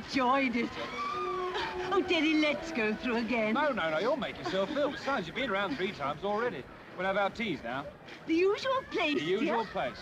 enjoyed it. Oh, Teddy, let's go through again. No, you'll make yourself ill. Besides, you've been around 3 times already. We'll have our teas now. The usual place, The usual dear. place.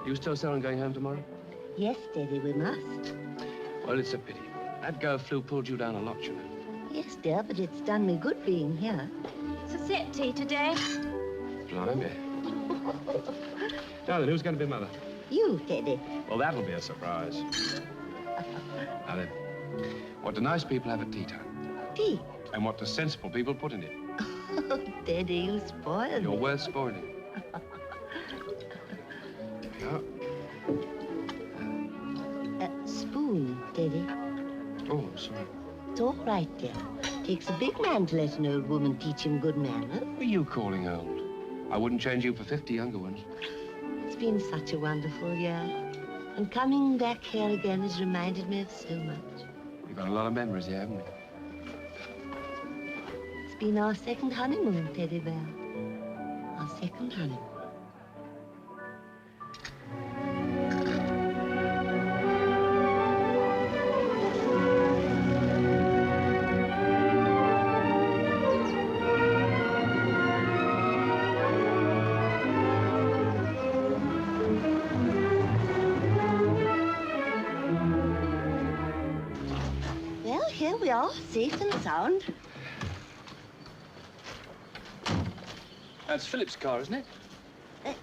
You still selling going home tomorrow? Yes, Daddy, we must. Well, it's a pity. That go flu pulled you down a lot, you know. Yes, dear, but it's done me good being here. It's a set tea today. Blimey. Now then, who's going to be mother? You, Teddy. Well, that'll be a surprise. Now then, what do nice people have at tea time? Tea? And what do sensible people put in it? Oh, Daddy, you spoiled You're me. worth spoiling. Oh. Spoon, Daddy. Oh, sorry. It's all right, dear. Takes a big man to let an old woman teach him good manners. What are you calling old? I wouldn't change you for 50 younger ones. It's been such a wonderful year. And coming back here again has reminded me of so much. You've got a lot of memories here, haven't you? It's been our second honeymoon, Teddy Bear. Our second honeymoon. Well, here we are, safe and sound. That's Philip's car, isn't it?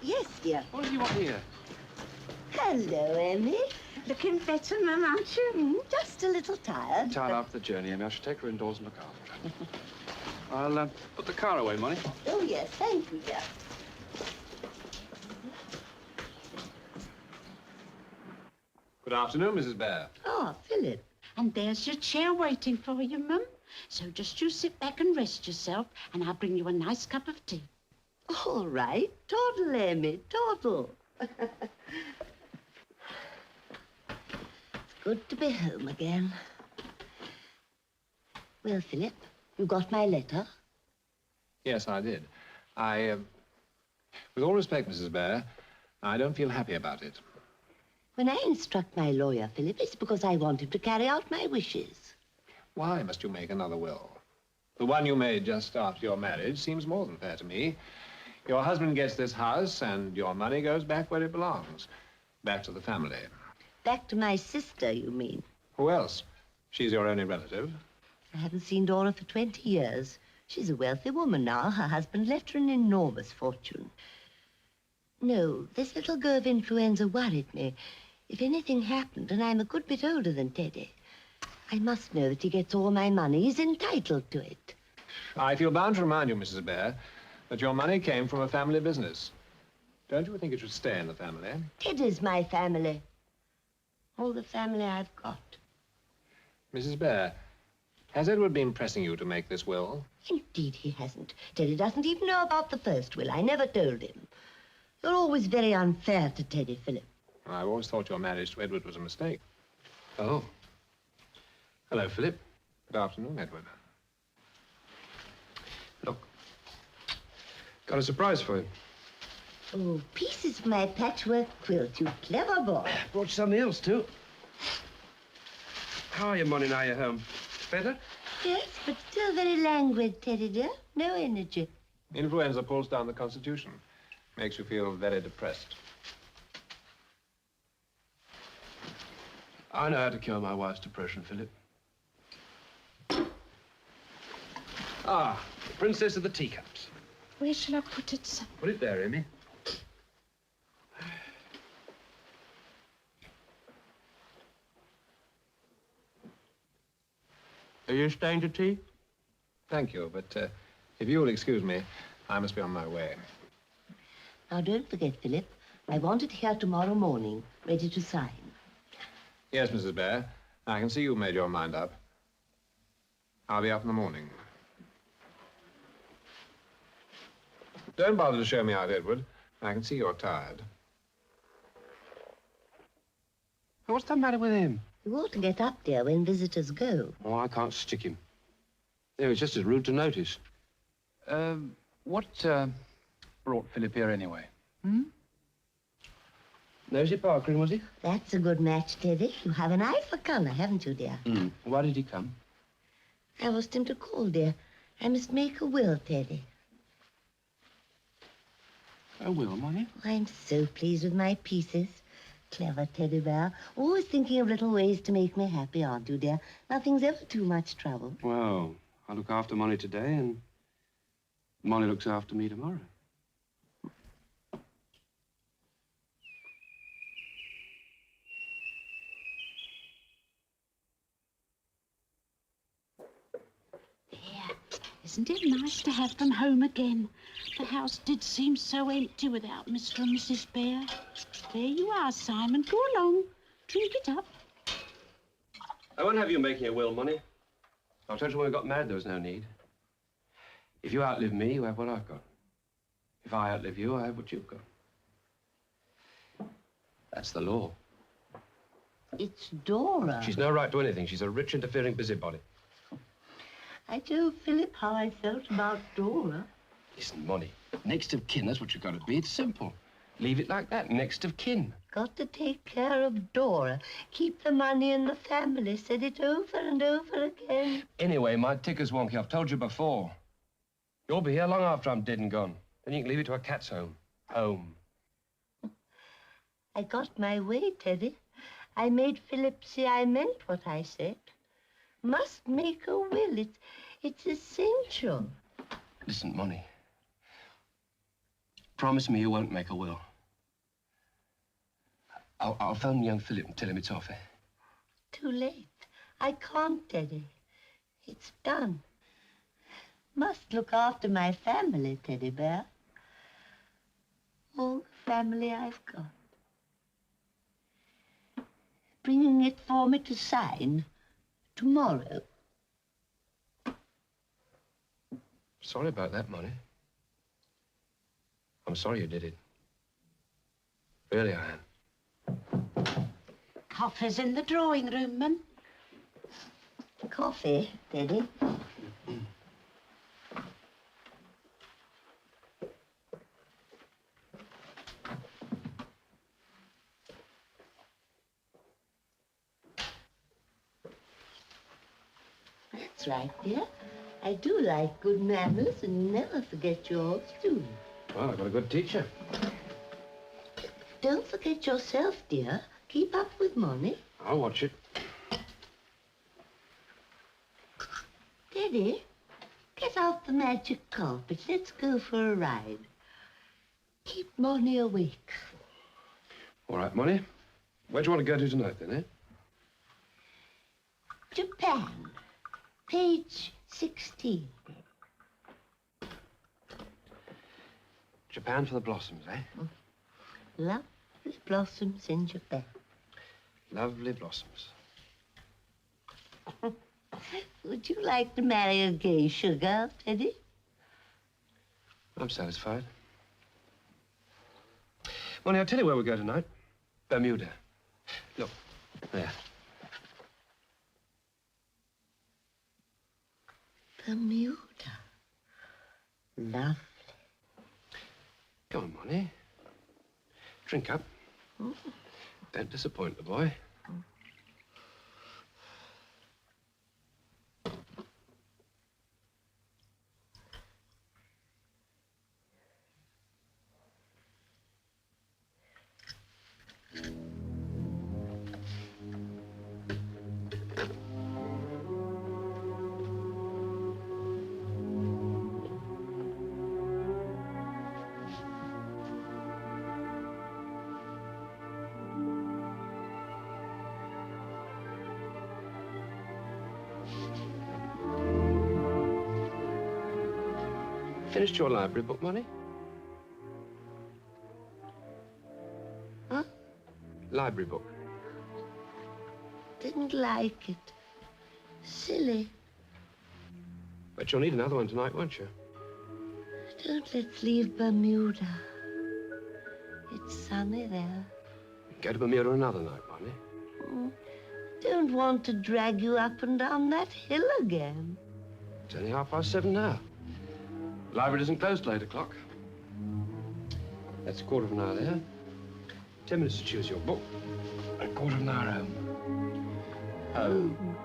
Yes, dear. What do you want here? Hello, Emmy. Looking better, Mum, aren't you? Just a little tired. Tired after the journey, Emmy. I should take her indoors and look after her. I'll put the car away, Molly. Oh, yes, thank you, dear. Good afternoon, Mrs. Bear. Oh, Philip. And there's your chair waiting for you, Mum. So just you sit back and rest yourself, and I'll bring you a nice cup of tea. All right. Toddle, Emmy, toddle. It's good to be home again. Well, Philip, you got my letter? Yes, I did. With all respect, Mrs. Bear, I don't feel happy about it. When I instruct my lawyer, Philip, it's because I want him to carry out my wishes. Why must you make another will? The one you made just after your marriage seems more than fair to me. Your husband gets this house, and your money goes back where it belongs. Back to the family. Back to my sister, you mean? Who else? She's your only relative. I haven't seen Dora for 20 years. She's a wealthy woman now. Her husband left her an enormous fortune. No, this little go of influenza worried me. If anything happened, and I'm a good bit older than Teddy, I must know that he gets all my money. He's entitled to it. I feel bound to remind you, Mrs. Bear, that your money came from a family business. Don't you think it should stay in the family? Teddy's my family. All the family I've got. Mrs. Bear, has Edward been pressing you to make this will? Indeed he hasn't. Teddy doesn't even know about the first will. I never told him. You're always very unfair to Teddy, Philip. I've always thought your marriage to Edward was a mistake. Oh. Hello, Philip. Good afternoon, Edward. Look. Got a surprise for you. Oh, pieces of my patchwork quilt, you clever boy. Brought you something else, too. How are you, Molly, now you're home? Better? Yes, but still very languid, Teddy dear. No energy. Influenza pulls down the constitution. Makes you feel very depressed. I know how to cure my wife's depression, Philip. Ah, the Princess of the Teacups. Where shall I put it, sir? Put it there, Amy. Are you staying to tea? Thank you, but if you'll excuse me, I must be on my way. Now, don't forget, Philip, I want it here tomorrow morning, ready to sign. Yes, Mrs. Bear. I can see you've made your mind up. I'll be up in the morning. Don't bother to show me out, Edward. I can see you're tired. What's the matter with him? You ought to get up, dear, when visitors go. Oh, I can't stick him. Yeah, it's just as rude to notice. What brought Philip here anyway? Nosy Parker, was he? That's a good match, Teddy. You have an eye for colour, haven't you, dear? Why did he come? I asked him to call, dear. I must make a will, Teddy. A will, Molly? I'm so pleased with my pieces. Clever teddy bear. Always thinking of little ways to make me happy, aren't you, dear? Nothing's ever too much trouble. Well, I look after Molly today, and Molly looks after me tomorrow. Isn't it nice to have them home again? The house did seem so empty without Mr. and Mrs. Bear. There you are, Simon. Go along. Drink it up. I won't have you making a will, Molly. I told you when we got married there was no need. If you outlive me, you have what I've got. If I outlive you, I have what you've got. That's the law. It's Dora. She's no right to anything. She's a rich, interfering busybody. I told Philip how I felt about Dora. Listen, Molly, next of kin, that's what you've got to be. It's simple. Leave it like that, next of kin. Got to take care of Dora. Keep the money in the family. Said it over and over again. Anyway, my ticker's wonky. I've told you before. You'll be here long after I'm dead and gone. Then you can leave it to a cat's home. Home. I got my way, Teddy. I made Philip see I meant what I said. Must make a will. It's essential. Listen, Molly. Promise me you won't make a will. I'll phone young Philip and tell him it's off, eh? Too late. I can't, Teddy. It's done. Must look after my family, Teddy Bear. All the family I've got. Bringing it for me to sign tomorrow. Sorry about that, Molly. I'm sorry you did it. Really, I am. Coffee's in the drawing room, Mum. Coffee, Teddy. That's right, dear. I do like good manners and never forget yours, do you? Well, I've got a good teacher. Don't forget yourself, dear. Keep up with Molly. I'll watch it. Teddy, get out the magic carpet. Let's go for a ride. Keep Molly awake. All right, Molly. Where do you want to go to tonight, then, eh? Japan, page 16. Japan for the blossoms, eh? Lovely blossoms in Japan. Lovely blossoms. Would you like to marry a geisha girl, Teddy? I'm satisfied. Molly, I'll tell you where we go tonight. Bermuda. Look, there. Bermuda. Lovely. Come on, Molly. Drink up. Don't disappoint the boy. Finished your library book, Money? Huh? Library book. Didn't like it. Silly. But you'll need another one tonight, won't you? Don't let's leave Bermuda. It's sunny there. Go to Bermuda another night, Money. Don't want to drag you up and down that hill again. It's only 7:30 now. Library doesn't close till 8 o'clock. That's a quarter of an hour there. 10 minutes to choose your book. A quarter of an hour home. Home.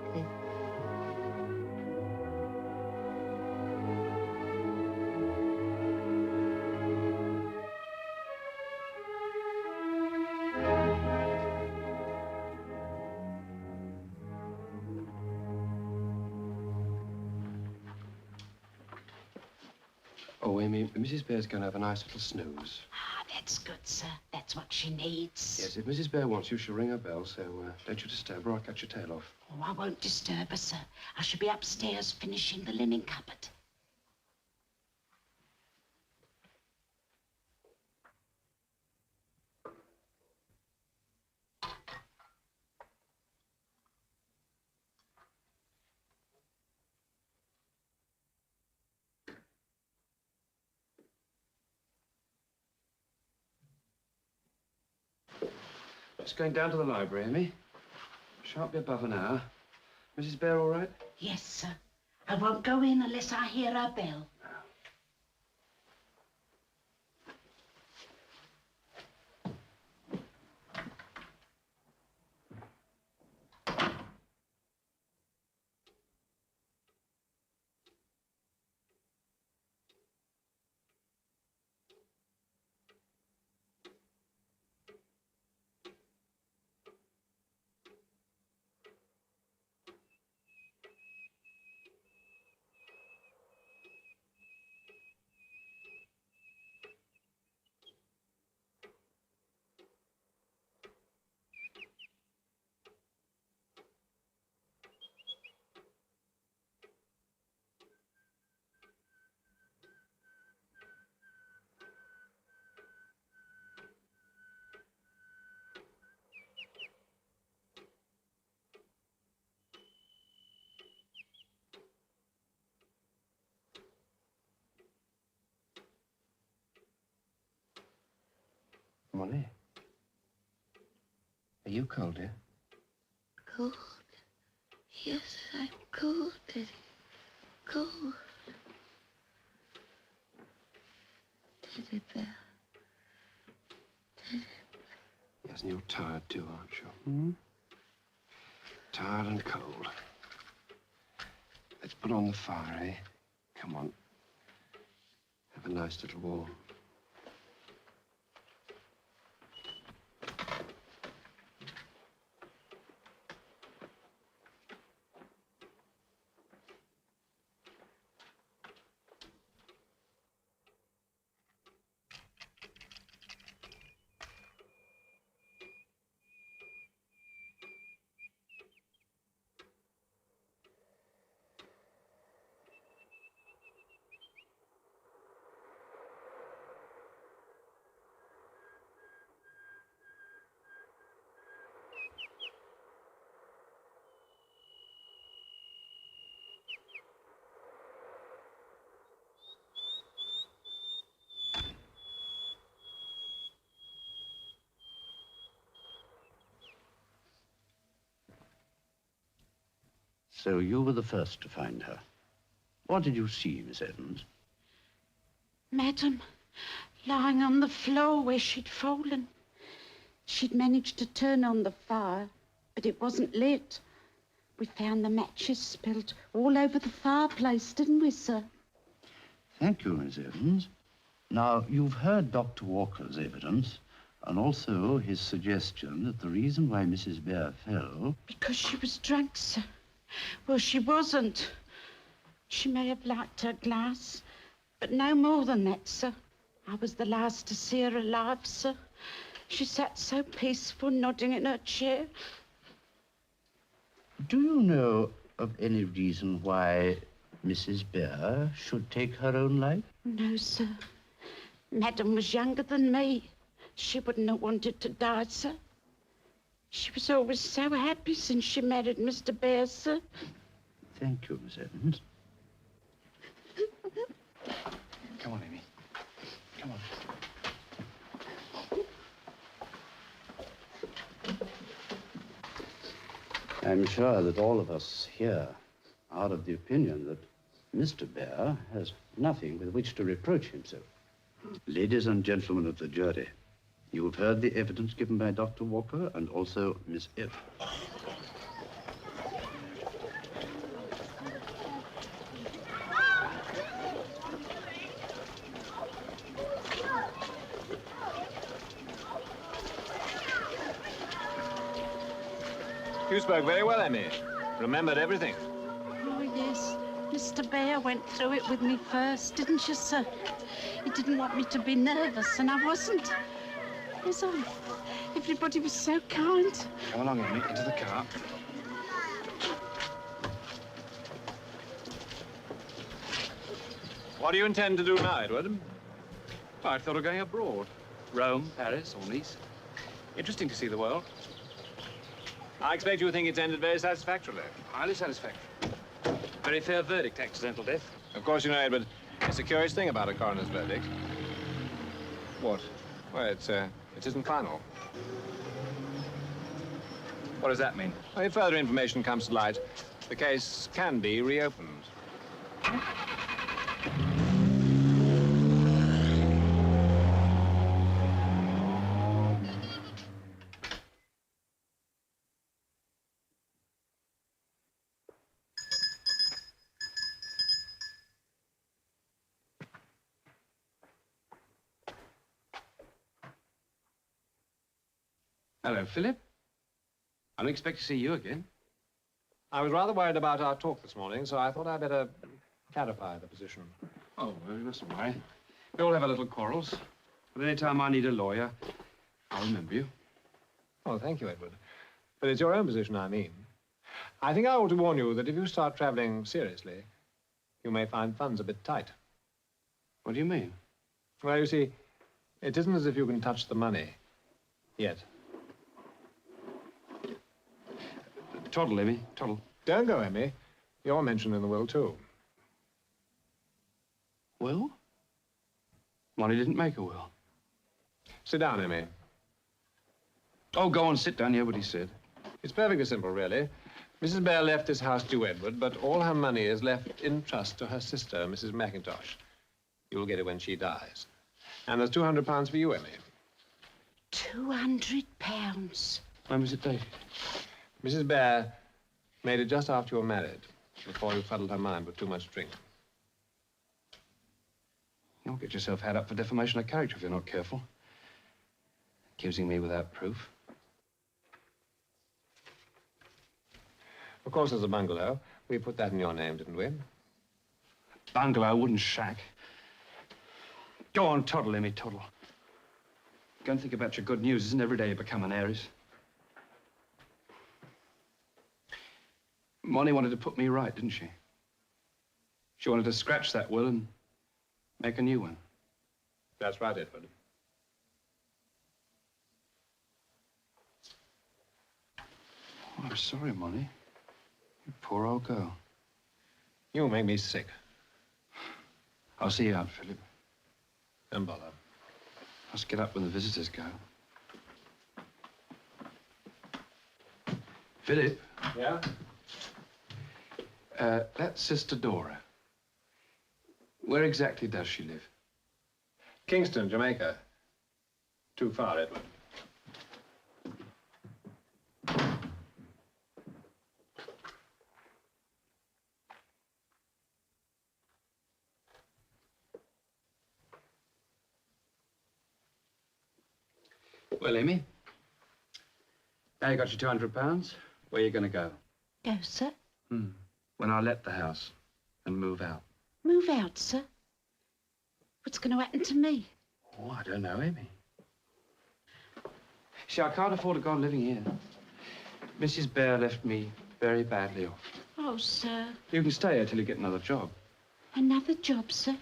Oh, Amy, Mrs. Bear's going to have a nice little snooze. Ah, that's good, sir. That's what she needs. Yes, if Mrs. Bear wants you, she'll ring her bell, so don't you disturb her or I'll cut your tail off. Oh, I won't disturb her, sir. I shall be upstairs finishing the linen cupboard. Just going down to the library, Amy. Shan't be above an hour. Mrs. Bear all right? Yes, sir. I won't go in unless I hear her bell. Molly, are you cold, dear? Cold? Yes, I'm cold, Daddy. Cold. Teddy bear. Teddy bear. Yes, and you're tired too, aren't you? Hmm? Tired and cold. Let's put on the fire, eh? Come on. Have a nice little warm. So you were the first to find her. What did you see, Miss Evans? Madam, lying on the floor where she'd fallen. She'd managed to turn on the fire, but it wasn't lit. We found the matches spilled all over the fireplace, didn't we, sir? Thank you, Miss Evans. Now, you've heard Dr. Walker's evidence, and also his suggestion that the reason why Mrs. Bear fell... Because she was drunk, sir. Well, she wasn't. She may have liked her glass, but no more than that, sir. I was the last to see her alive, sir. She sat so peaceful, nodding in her chair. Do you know of any reason why Mrs. Bear should take her own life? No, sir. Madam was younger than me. She wouldn't have wanted to die, sir. She was always so happy since she married Mr. Bear, sir. Thank you, Miss Evans. Come on, Amy. Come on. I'm sure that all of us here are of the opinion that Mr. Bear has nothing with which to reproach himself. Ladies and gentlemen of the jury, you have heard the evidence given by Dr. Walker and also Miss Evans. You spoke very well, Emmy. Remembered everything. Oh, yes. Mr. Bear went through it with me first, didn't you, sir? He didn't want me to be nervous, and I wasn't. Was I? Everybody was so kind. Come along, Amy, into the car. What do you intend to do now, Edward? I thought of going abroad. Rome, Paris, or Nice. Interesting to see the world. I expect you think it's ended very satisfactorily. Highly satisfactory. Very fair verdict, accidental death. Of course, you know, Edward, it's a curious thing about a coroner's verdict. What? Well, it isn't final. What does that mean? Well, if further information comes to light, the case can be reopened. Hello, Philip. I don't expect to see you again. I was rather worried about our talk this morning, so I thought I'd better clarify the position. Oh, well, you mustn't worry. We all have our little quarrels. But any time I need a lawyer, I'll remember you. Oh, thank you, Edward. But it's your own position, I mean. I think I ought to warn you that if you start traveling seriously, you may find funds a bit tight. What do you mean? Well, you see, it isn't as if you can touch the money yet. Toddle, Emmy, toddle. Don't go, Emmy. You're mentioned in the will, too. Will? Molly didn't make a will. Sit down, Emmy. Oh, go on, sit down, hear what he said. It's perfectly simple, really. Mrs. Bear left this house to Edward, but all her money is left in trust to her sister, Mrs. McIntosh. You'll get it when she dies. And there's £200 for you, Emmy. £200. When was it dated? Mrs. Bear made it just after you were married, before you fuddled her mind with too much drink. You'll get yourself had up for defamation of character if you're not careful. Accusing me without proof. Of course, there's a bungalow. We put that in your name, didn't we? Bungalow, wooden shack. Go on, toddle, Emmy, toddle. Go and think about your good news. Isn't every day you become an heiress? Molly wanted to put me right, didn't she? She wanted to scratch that will and make a new one. That's right, Edward. Oh, I'm sorry, Molly. You poor old girl. You make me sick. I'll see you out, Philip. Don't bother. Let's get up when the visitors go. Philip? Yeah? That's Sister Dora. Where exactly does she live? Kingston, Jamaica. Too far, Edward. Well, Amy, now you got your £200. Where are you going to go? Go, sir. When I let the house and move out. Move out, sir. What's going to happen to me? Oh, I don't know, Amy. See, I can't afford to go on living here. Mrs. Bear left me very badly off. Oh, sir. You can stay here till you get another job. Another job, sir?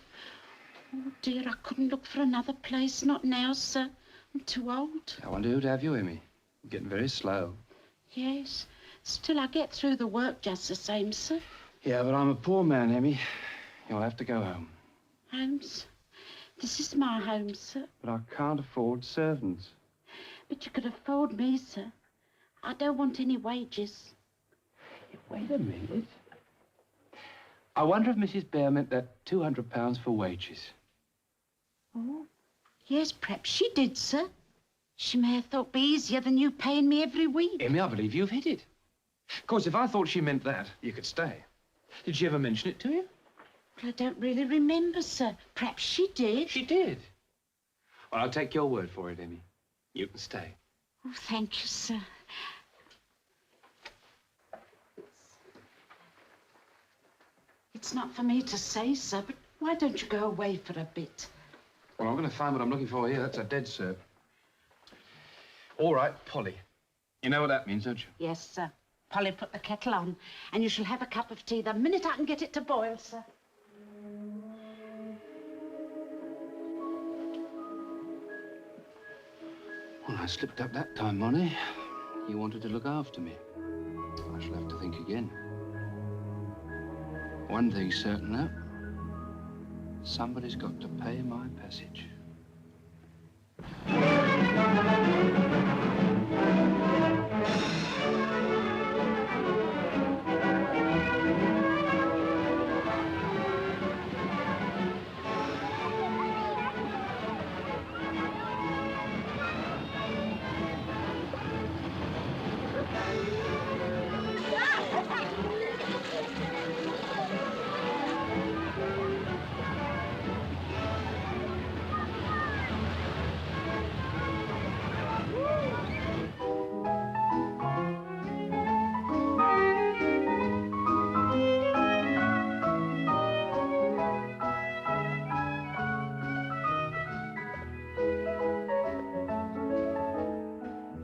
Oh, dear, I couldn't look for another place. Not now, sir. I'm too old. I wonder who'd have you, Emmy. You're getting very slow. Yes. Still, I get through the work just the same, sir. Yeah, but I'm a poor man, Emmy. You'll have to go home. Holmes, this is my home, sir. But I can't afford servants. But you could afford me, sir. I don't want any wages. Wait a minute. I wonder if Mrs. Bear meant that £200 for wages. Oh, yes, perhaps she did, sir. She may have thought it'd be easier than you paying me every week. Emmy, I believe you've hit it. Of course, if I thought she meant that, you could stay. Did she ever mention it to you? Well, I don't really remember, sir. Perhaps she did. She did. Well, I'll take your word for it, Emmy. You can stay. Oh, thank you, sir. It's not for me to say, sir, but why don't you go away for a bit? Well, I'm going to find what I'm looking for here. That's a dead cert. All right, Polly. You know what that means, don't you? Yes, sir. Polly, put the kettle on, and you shall have a cup of tea the minute I can get it to boil, sir. Well, I slipped up that time, Monty. You wanted to look after me. I shall have to think again. One thing's certain, though. Somebody's got to pay my passage.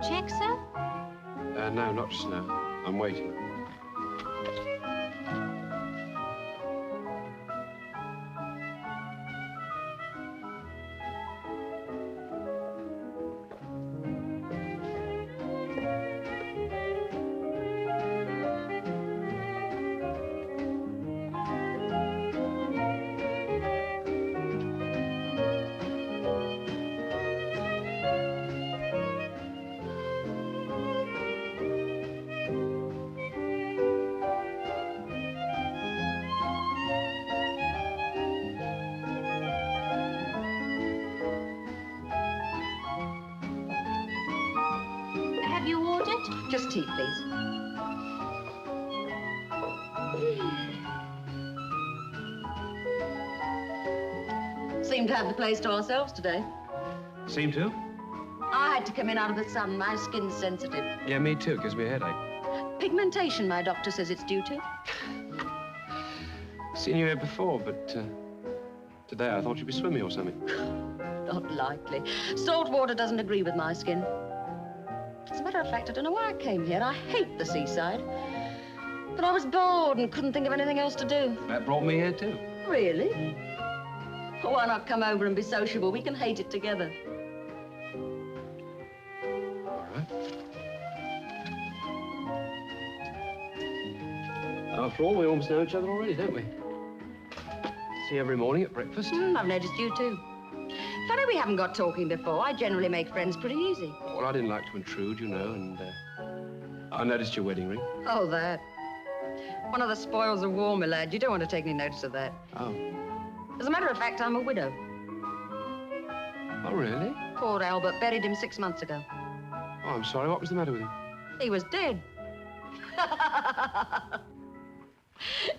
Check, sir? No, not just now. I'm waiting. Have you ordered? Just tea, please. Seem to have the place to ourselves today. Seem to? I had to come in out of the sun. My skin's sensitive. Yeah, me too. Gives me a headache. Pigmentation, my doctor says it's due to. Seen you here before, but today I thought you'd be swimming or something. Not likely. Salt water doesn't agree with my skin. As a matter of fact, I don't know why I came here. I hate the seaside. But I was bored and couldn't think of anything else to do. That brought me here too. Really? Well, why not come over and be sociable? We can hate it together. All right. After all, we almost know each other already, don't we? See you every morning at breakfast. I've noticed you too. Funny we haven't got talking before. I generally make friends pretty easy. Well, I didn't like to intrude, you know, and I noticed your wedding ring. Oh, that. One of the spoils of war, my lad. You don't want to take any notice of that. Oh. As a matter of fact, I'm a widow. Oh, really? Poor Albert buried him 6 months ago. Oh, I'm sorry. What was the matter with him? He was dead.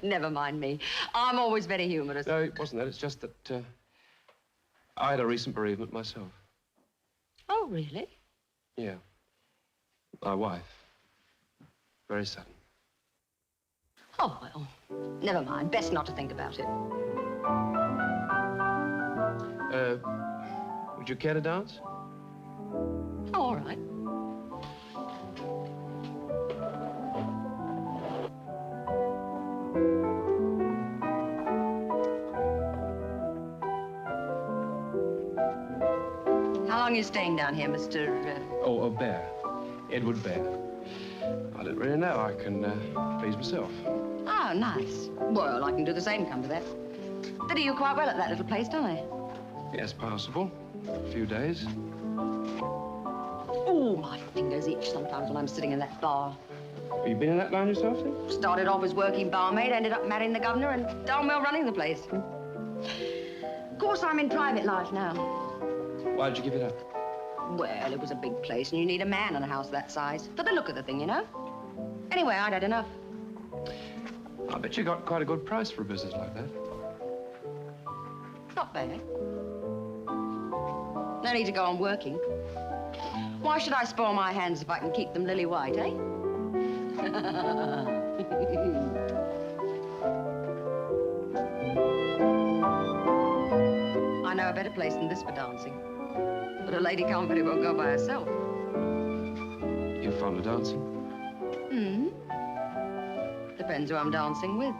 Never mind me. I'm always very humorous. No, it wasn't that. It's just that I had a recent bereavement myself. Oh, really? Yeah. My wife. Very sudden. Oh, well, never mind. Best not to think about it. Would you care to dance? Oh, all right. long are you staying down here, Mr. Oh, Bear. Edward Bear. I don't really know. I can please myself. Oh, nice. Well, I can do the same, come to that. They do you quite well at that little place, don't they? Yes, possible. A few days. Oh, my fingers itch sometimes when I'm sitting in that bar. Have you been in that line yourself, then? Started off as working barmaid, ended up marrying the governor and darn well running the place. Of course, I'm in private life now. Why did you give it up? Well, it was a big place, and you need a man in a house that size. For the look of the thing, you know? Anyway, I'd had enough. I bet you got quite a good price for a business like that. Not bad. No need to go on working. Why should I spoil my hands if I can keep them lily white, eh? I know a better place than this for dancing. But a lady can't very well go by herself. You're fond of dancing? Hmm. Depends who I'm dancing with.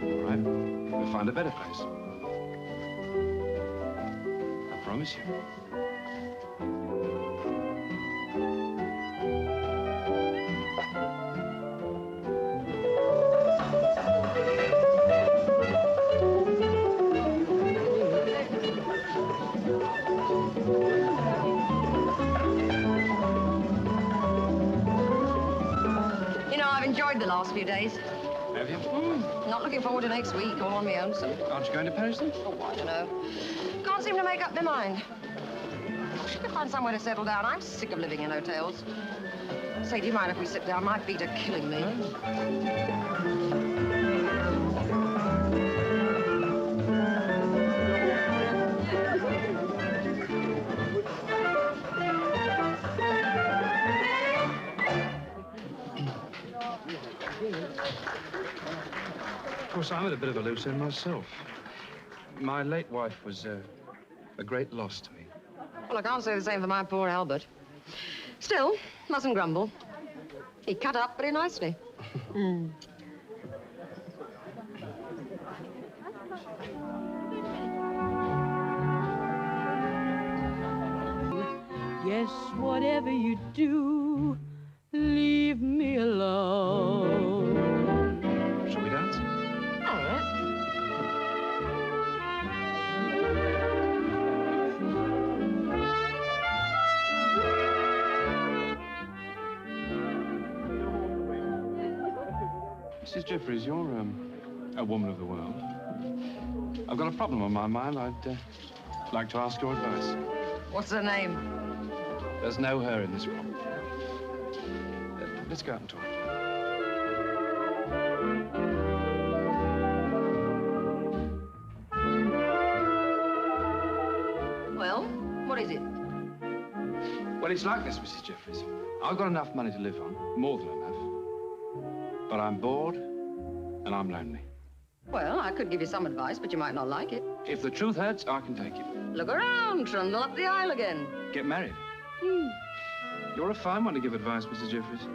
All right. We'll find a better place. I promise you. Enjoyed the last few days. Have you? Not looking forward to next week, all on my own, so. Aren't you going to Paris, then? Oh, I don't know. Can't seem to make up my mind. I should find somewhere to settle down. I'm sick of living in hotels. Say, do you mind if we sit down? My feet are killing me. Of course, I'm at a bit of a loose end myself. My late wife was a great loss to me. Well, I can't say the same for my poor Albert. Still, mustn't grumble. He cut up pretty nicely. Yes, whatever you do, leave me alone. Shall we dance? All right. Mrs. Jeffries, you're a woman of the world. I've got a problem on my mind. I'd like to ask your advice. What's her name? There's no her in this room. Let's go out and talk. Well, what is it? Well, it's like this, Mrs. Jeffries. I've got enough money to live on, more than enough. But I'm bored and I'm lonely. Well, I could give you some advice, but you might not like it. If the truth hurts, I can take it. Look around, trundle up the aisle again. Get married. You're a fine one to give advice, Mrs. Jeffries.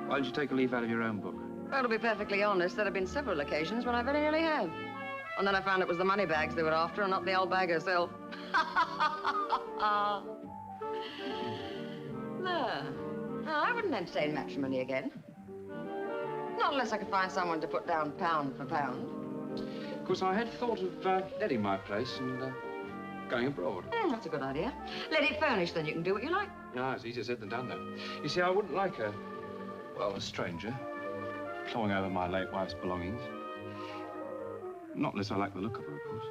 Why don't you take a leaf out of your own book? Well, to be perfectly honest, there have been several occasions when I very nearly have. And then I found it was the money bags they were after and not the old bag herself. No, I wouldn't entertain matrimony again. Not unless I could find someone to put down pound for pound. Of course, I had thought of letting my place and going abroad. That's a good idea. Let it furnish, then you can do what you like. No, it's easier said than done, though. You see, I wouldn't like a stranger clawing over my late wife's belongings. Not unless I like the look of her, of course.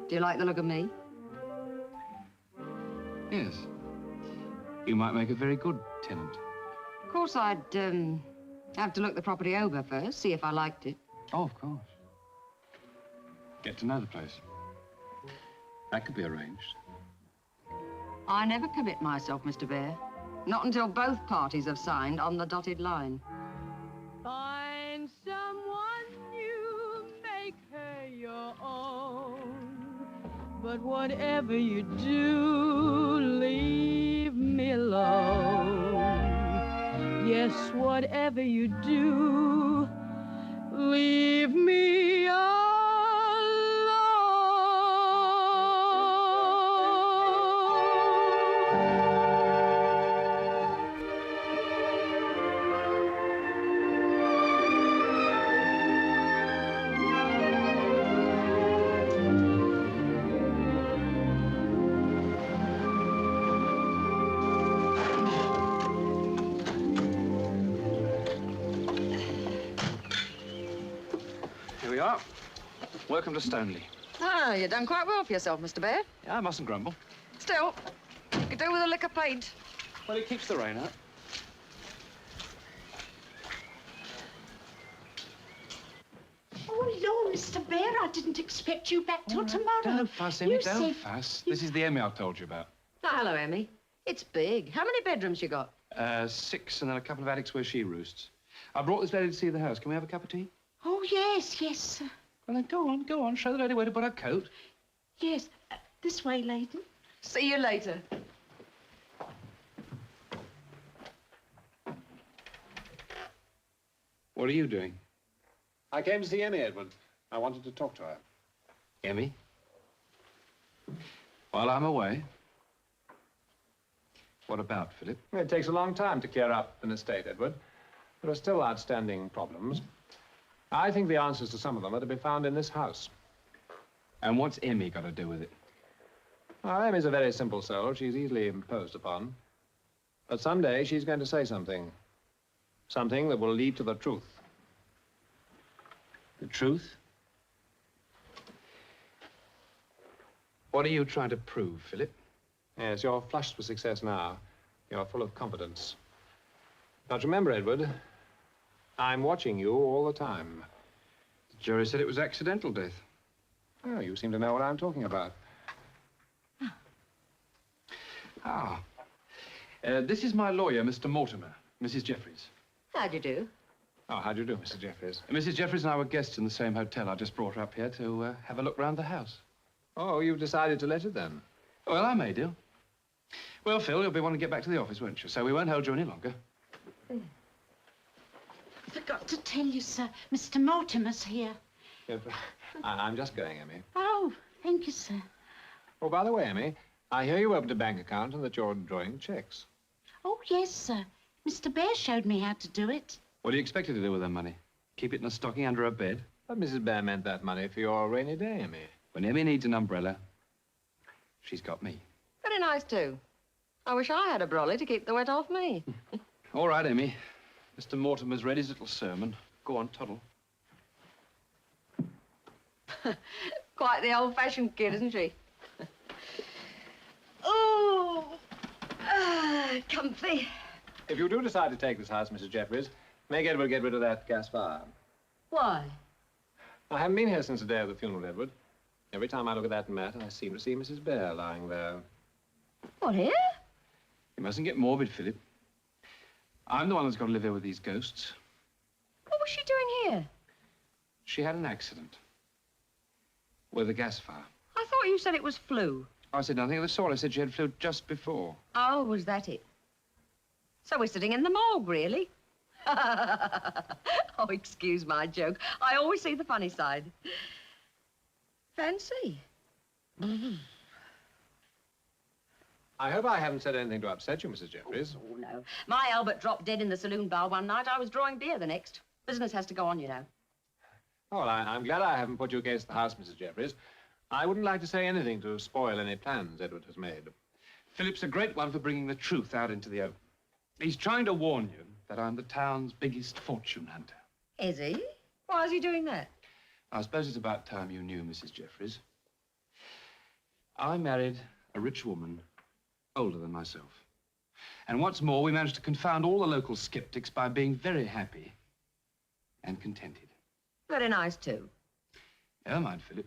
Do you like the look of me? Yes. You might make a very good tenant. Of course, I'd have to look the property over first, see if I liked it. Oh, of course. Get to know the place. That could be arranged. I never commit myself, Mr. Bear. Not until both parties have signed on the dotted line. Find someone new, make her your own. But whatever you do, leave me alone. Yes, whatever you do, leave me alone. we are. Welcome to Stoneleigh. Ah, you've done quite well for yourself, Mr. Bear. Yeah, I mustn't grumble. Still, you could do with a lick of paint. Well, it keeps the rain out. Oh, Lord, Mr. Bear, I didn't expect you back till tomorrow. Don't fuss, Emmy, You don't said- fuss. This is the Emmy I told you about. Oh, hello, Emmy. It's big. How many bedrooms you got? 6 and then a couple of attics where she roosts. I brought this lady to see the house. Can we have a cup of tea? Oh, yes, yes, sir. Well, then go on. Show the lady where to put her coat. Yes, this way, lady. See you later. What are you doing? I came to see Emmy, Edward. I wanted to talk to her. Emmy? While I'm away. What about, Philip? It takes a long time to clear up an estate, Edward. There are still outstanding problems. I think the answers to some of them are to be found in this house. And what's Emmy got to do with it? Emmy's a very simple soul. She's easily imposed upon. But someday she's going to say something. Something that will lead to the truth. The truth? What are you trying to prove, Philip? Yes, you're flushed with success now. You're full of confidence. But remember, Edward, I'm watching you all the time. The jury said it was accidental death. Oh, you seem to know what I'm talking about. Ah. This is my lawyer, Mr. Mortimer, Mrs. Jeffries. How'd you do? Oh, how do you do, Mr. Jeffries? Mrs. Jeffries and I were guests in the same hotel. I just brought her up here to have a look round the house. Oh, you've decided to let it then? Well, I may do. Well, Phil, you'll be wanting to get back to the office, won't you? So we won't hold you any longer. Forgot to tell you, sir. Mr. Mortimer's here. Yes, I'm just going, Emmy. Oh, thank you, sir. Oh, by the way, Emmy, I hear you opened a bank account and that you're drawing checks. Oh, yes, sir. Mr. Bear showed me how to do it. What do you expect her to do with her money? Keep it in a stocking under her bed? But Mrs. Bear meant that money for your rainy day, Emmy. When Emmy needs an umbrella, she's got me. Very nice, too. I wish I had a brolly to keep the wet off me. All right, Emmy. Mr. Mortimer's read his little sermon. Go on, toddle. Quite the old-fashioned kid, isn't she? Oh, comfy. If you do decide to take this house, Mrs. Jeffries, make Edward get rid of that gas fire. Why? I haven't been here since the day of the funeral, Edward. Every time I look at that mat, I seem to see Mrs. Bear lying there. What, here? You mustn't get morbid, Philip. I'm the one that's got to live here with these ghosts. What was she doing here? She had an accident with a gas fire. I thought you said it was flu. I said nothing of the sort. I said she had flu just before. Oh, was that it? So we're sitting in the morgue, really? Oh, excuse my joke. I always see the funny side. Fancy. I hope I haven't said anything to upset you, Mrs. Jeffries. Oh, no. My Albert dropped dead in the saloon bar one night. I was drawing beer the next. Business has to go on, you know. Oh, well, I'm glad I haven't put you against the house, Mrs. Jeffries. I wouldn't like to say anything to spoil any plans Edward has made. Philip's a great one for bringing the truth out into the open. He's trying to warn you that I'm the town's biggest fortune hunter. Is he? Why is he doing that? I suppose it's about time you knew, Mrs. Jeffries. I married a rich woman older than myself. And what's more, we managed to confound all the local skeptics by being very happy and contented. Very nice, too. Never mind, Philip.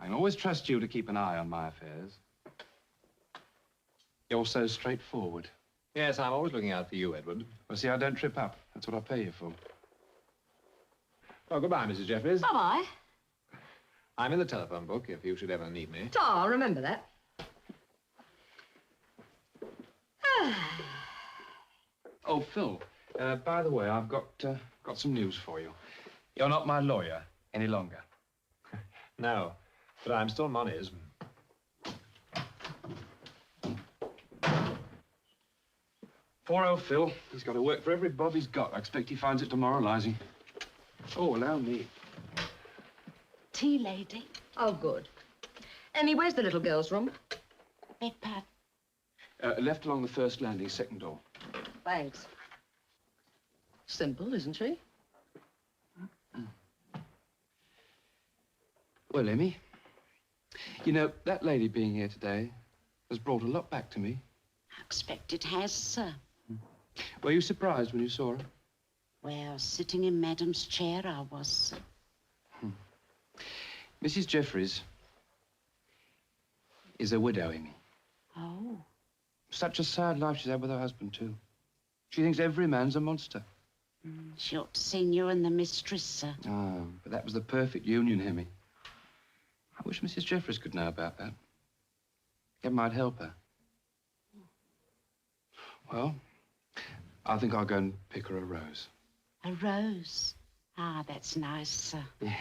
I can always trust you to keep an eye on my affairs. You're so straightforward. Yes, I'm always looking out for you, Edward. Well, see, I don't trip up. That's what I pay you for. Oh, goodbye, Mrs. Jeffries. Bye-bye. I'm in the telephone book if you should ever need me. I'll remember that. Oh, Phil, by the way, I've got some news for you. You're not my lawyer any longer. No, but I'm still Money's. Poor old Phil. He's got to work for every bob he's got. I expect he finds it demoralizing. Oh, allow me. Tea, lady. Oh, good. Emmy, where's the little girl's room? Beg pardon. Left along the first landing, second door. Thanks. Simple, isn't she? Well, Emmy, you know, that lady being here today has brought a lot back to me. I expect it has, sir. Were you surprised when you saw her? Well, sitting in Madam's chair, I was, sir. Mrs. Jeffries is a widow, Emmy. Oh. Such a sad life she's had with her husband, too. She thinks every man's a monster. She ought to see you and the mistress, sir. Oh, but that was the perfect union, Emmy. I wish Mrs. Jeffries could know about that. It might help her. Well, I think I'll go and pick her a rose. A rose? Ah, that's nice, sir. Yeah.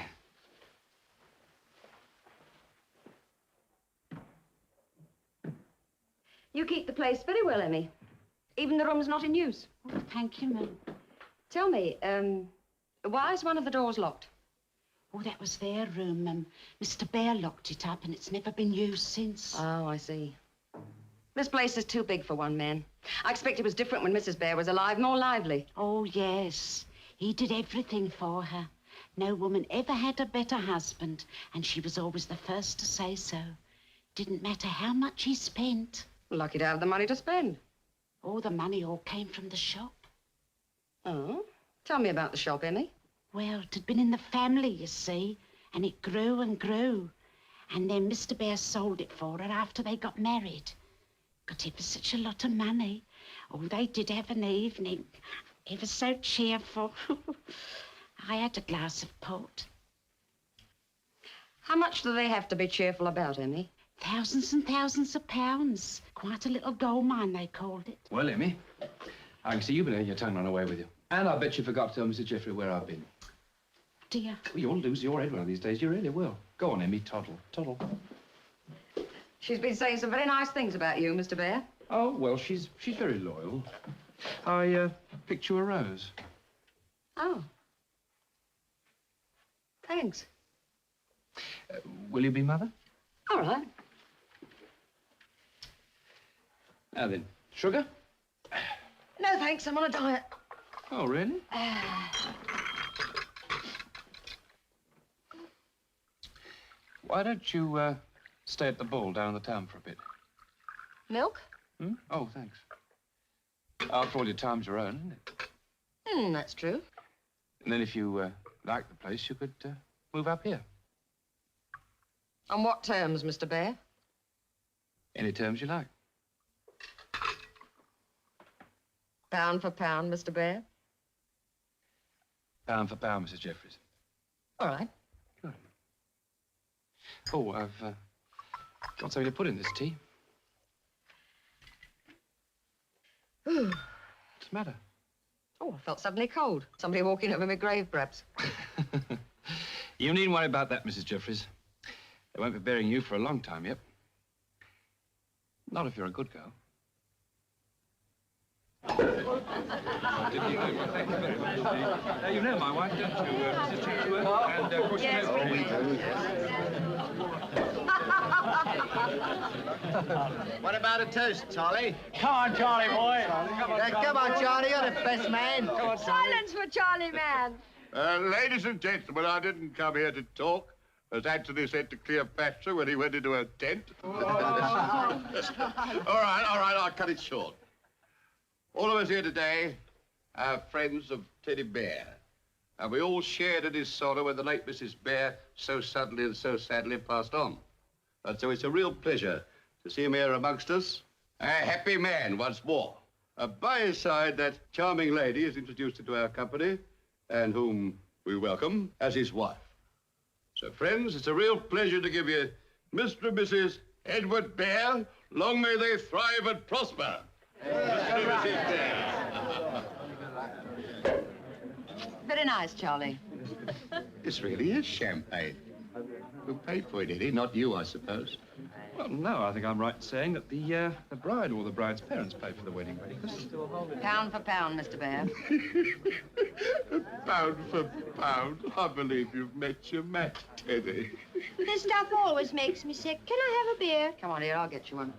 You keep the place very well, Emmy. Even the room's not in use. Oh, thank you, ma'am. Tell me, why is one of the doors locked? Oh, that was their room. Mr. Bear locked it up, and it's never been used since. Oh, I see. This place is too big for one man. I expect it was different when Mrs. Bear was alive, more lively. Oh, yes. He did everything for her. No woman ever had a better husband, and she was always the first to say so. Didn't matter how much he spent. Lucky to have the money to spend. Oh, the money all came from the shop. Oh? Tell me about the shop, Emmy. Well, it had been in the family, you see, and it grew and grew. And then Mr. Bear sold it for her after they got married. Got ever such a lot of money. Oh, they did have an evening. Ever so cheerful. I had a glass of port. How much do they have to be cheerful about, Emmy? Thousands and thousands of pounds. Quite a little gold mine, they called it. Well, Emmy, I can see you've been letting your tongue run away with you. And I bet you forgot to tell Mrs. Jeffrey where I've been. Dear. Well, you'll lose your head one of these days. You really will. Go on, Emmy, toddle, toddle. She's been saying some very nice things about you, Mr. Bear. Oh, well, she's very loyal. I picked you a rose. Oh. Thanks. Will you be mother? All right. Now then, sugar? No, thanks. I'm on a diet. Oh, really? Why don't you stay at the ball down in the town for a bit? Milk? Hmm? Oh, thanks. After all, your time's your own, isn't it? That's true. And then if you like the place, you could move up here. On what terms, Mr. Bear? Any terms you like. Pound for pound, Mr. Bear? Pound for pound, Mrs. Jeffries. All right. Good. Oh, I've got something to put in this tea. What's the matter? Oh, I felt suddenly cold. Somebody walking over my grave, perhaps. You needn't worry about that, Mrs. Jeffries. They won't be burying you for a long time yet. Not if you're a good girl. You know my wife, don't you, Mrs. Chitchworth? And, of course, yes, you know... What about a toast, Charlie? Come on, Charlie, boy. Come on, Charlie, you're the best man. Come on, Silence for Charlie, man. Ladies and gentlemen, I didn't come here to talk, as Anthony said to Cleopatra when he went into her tent. All right, I'll cut it short. All of us here today are friends of Teddy Bear, and we all shared in his sorrow when the late Mrs. Bear so suddenly and so sadly passed on. And so it's a real pleasure to see him here amongst us, a happy man once more. By his side, that charming lady is introduced into our company, and whom we welcome as his wife. So, friends, it's a real pleasure to give you Mr. and Mrs. Edward Bear. Long may they thrive and prosper. Mr. and Mrs. Bear. Very nice, Charlie. This really is champagne. Who paid for it, Eddie? Not you, I suppose. Well, no, I think I'm right in saying that the bride or the bride's parents paid for the wedding breakfast. Pound for pound, Mr. Bear. Pound for pound. I believe you've met your match, Teddy. This stuff always makes me sick. Can I have a beer? Come on, here, I'll get you one.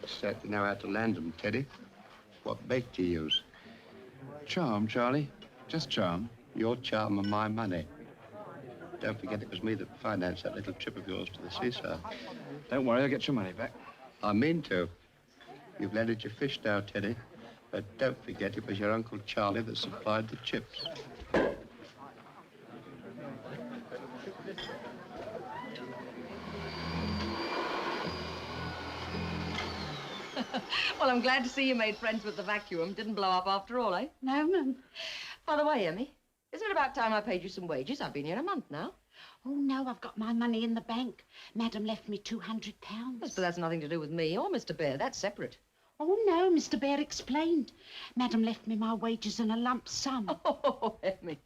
Sad to know how to land them, Teddy. What bait do you use? Charm, Charlie. Just charm. Your charm and my money. Don't forget it was me that financed that little trip of yours to the seaside. Don't worry, I'll get your money back. I mean to. You've landed your fish now, Teddy. But don't forget it was your Uncle Charlie that supplied the chips. Well, I'm glad to see you made friends with the vacuum. Didn't blow up after all, eh? No, ma'am. By the way, Emmy, isn't it about time I paid you some wages? I've been here a month now. Oh, no, I've got my money in the bank. Madam left me £200. Yes, but that's nothing to do with me or Mr. Bear. That's separate. Oh, no, Mr. Bear explained. Madam left me my wages in a lump sum. Oh, Emmy,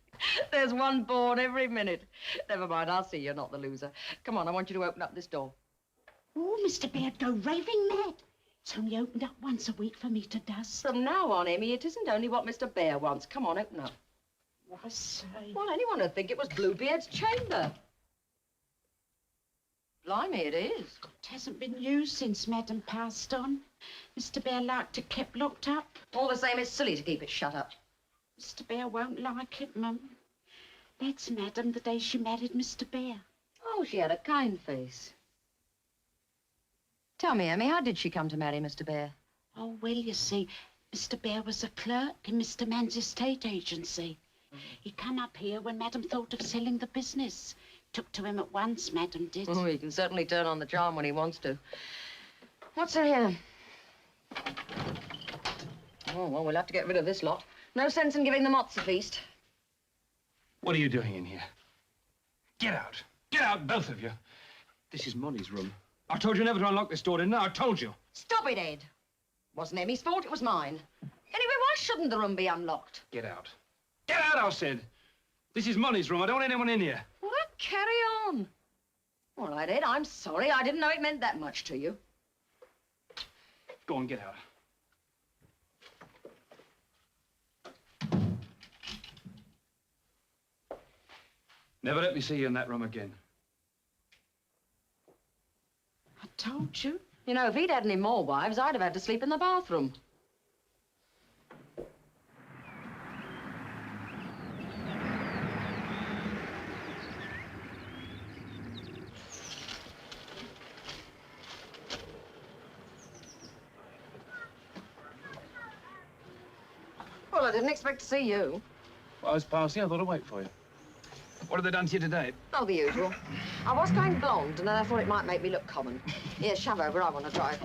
there's one born every minute. Never mind, I'll see you're not the loser. Come on, I want you to open up this door. Oh, Mr. Bear'd go raving mad. It's only opened up once a week for me to dust. From now on, Emmy, it isn't only what Mr. Bear wants. Come on, open up. What I say? Well, anyone would think it was Bluebeard's chamber. Blimey, it is. It hasn't been used since Madam passed on. Mr. Bear liked it kept locked up. All the same, it's silly to keep it shut up. Mr. Bear won't like it, Mum. That's Madam the day she married Mr. Bear. Oh, she had a kind face. Tell me, Emmy, how did she come to marry Mr. Bear? Oh, well, you see, Mr. Bear was a clerk in Mr. Mann's estate agency. He come up here when Madam thought of selling the business. Took to him at once, Madam did. Oh, he can certainly turn on the charm when he wants to. What's in here? Oh, well, we'll have to get rid of this lot. No sense in giving the Mots a feast. What are you doing in here? Get out. Get out, both of you. This is Molly's room. I told you never to unlock this door, didn't I? I told you. Stop it, Ed. Wasn't Emmy's fault, it was mine. Anyway, why shouldn't the room be unlocked? Get out. Get out, I said. This is Molly's room. I don't want anyone in here. Well, then carry on. All right, Ed, I'm sorry. I didn't know it meant that much to you. Go on, get out. Never let me see you in that room again. I told you. You know, if he'd had any more wives, I'd have had to sleep in the bathroom. Well, I didn't expect to see you. Well, I was passing. I thought I'd wait for you. What have they done to you today? Oh, the usual. I was going blonde, and then I thought it might make me look common. Here, shove over. I want to drive.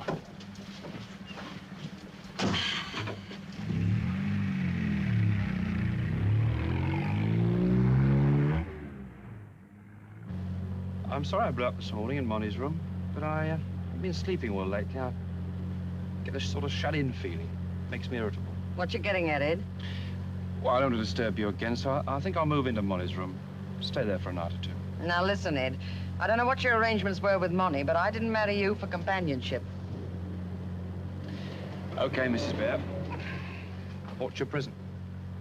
I'm sorry I blew up this morning in Molly's room, but I've been sleeping well lately. I get a sort of shut-in feeling. Makes me irritable. What you getting at, Ed? Well, I don't want to disturb you again, so I think I'll move into Molly's room. Stay there for a night or two. Now, listen, Ed. I don't know what your arrangements were with Monty, but I didn't marry you for companionship. Okay, Mrs. Bear. I bought your present.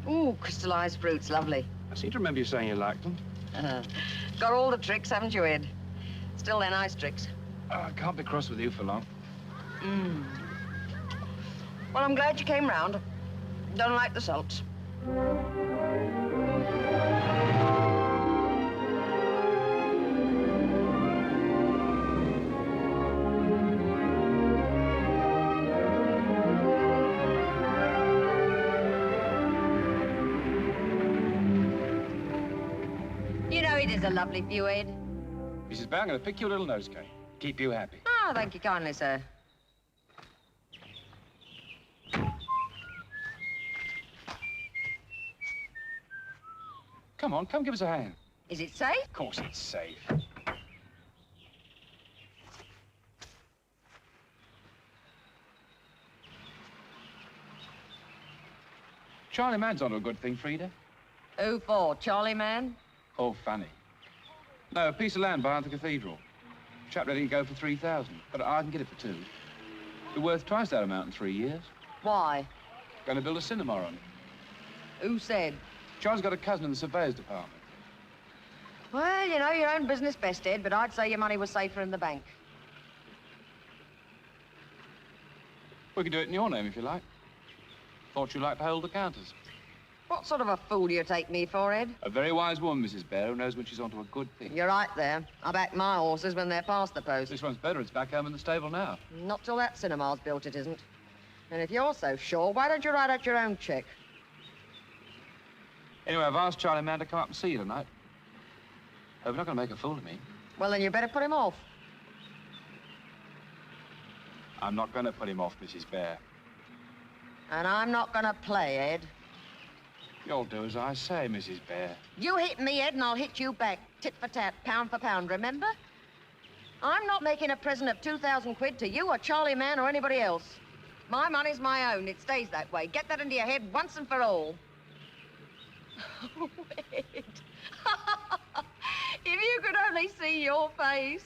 Ooh, crystallized fruits, lovely. I seem to remember you saying you liked them. Got all the tricks, haven't you, Ed? Still, they're nice tricks. I can't be cross with you for long. Well, I'm glad you came round. Don't like the sulks. You know it is a lovely view, Ed. Mrs. Bear, I'm going to pick your little nosegay. Keep you happy. Ah, thank you kindly, sir. Come on, come give us a hand. Is it safe? Of course it's safe. Charlie Mann's onto a good thing, Frida. Who for? Charlie Man? Oh, funny. No, a piece of land behind the cathedral. Chap ready to go for 3,000, but I can get it for 2. Be worth twice that amount in 3 years. Why? Going to build a cinema on it. Who said? Charlie's got a cousin in the surveyor's department. Well, you know your own business best, Ed, but I'd say your money was safer in the bank. We could do it in your name if you like. Thought you'd like to hold the counters. What sort of a fool do you take me for, Ed? A very wise woman, Mrs. Bear, who knows when she's onto a good thing. You're right there. I back my horses when they're past the post. This one's better. It's back home in the stable now. Not till that cinema's built, it isn't. And if you're so sure, why don't you write out your own check? Anyway, I've asked Charlie Man to come up and see you tonight. Hope you're not going to make a fool of me. Well, then you better put him off. I'm not going to put him off, Mrs. Bear. And I'm not going to play, Ed. You'll do as I say, Mrs. Bear. You hit me, Ed, and I'll hit you back. Tit for tat, pound for pound, remember? I'm not making a present of 2,000 quid to you or Charlie Man or anybody else. My money's my own. It stays that way. Get that into your head once and for all. Oh, Ed. If you could only see your face.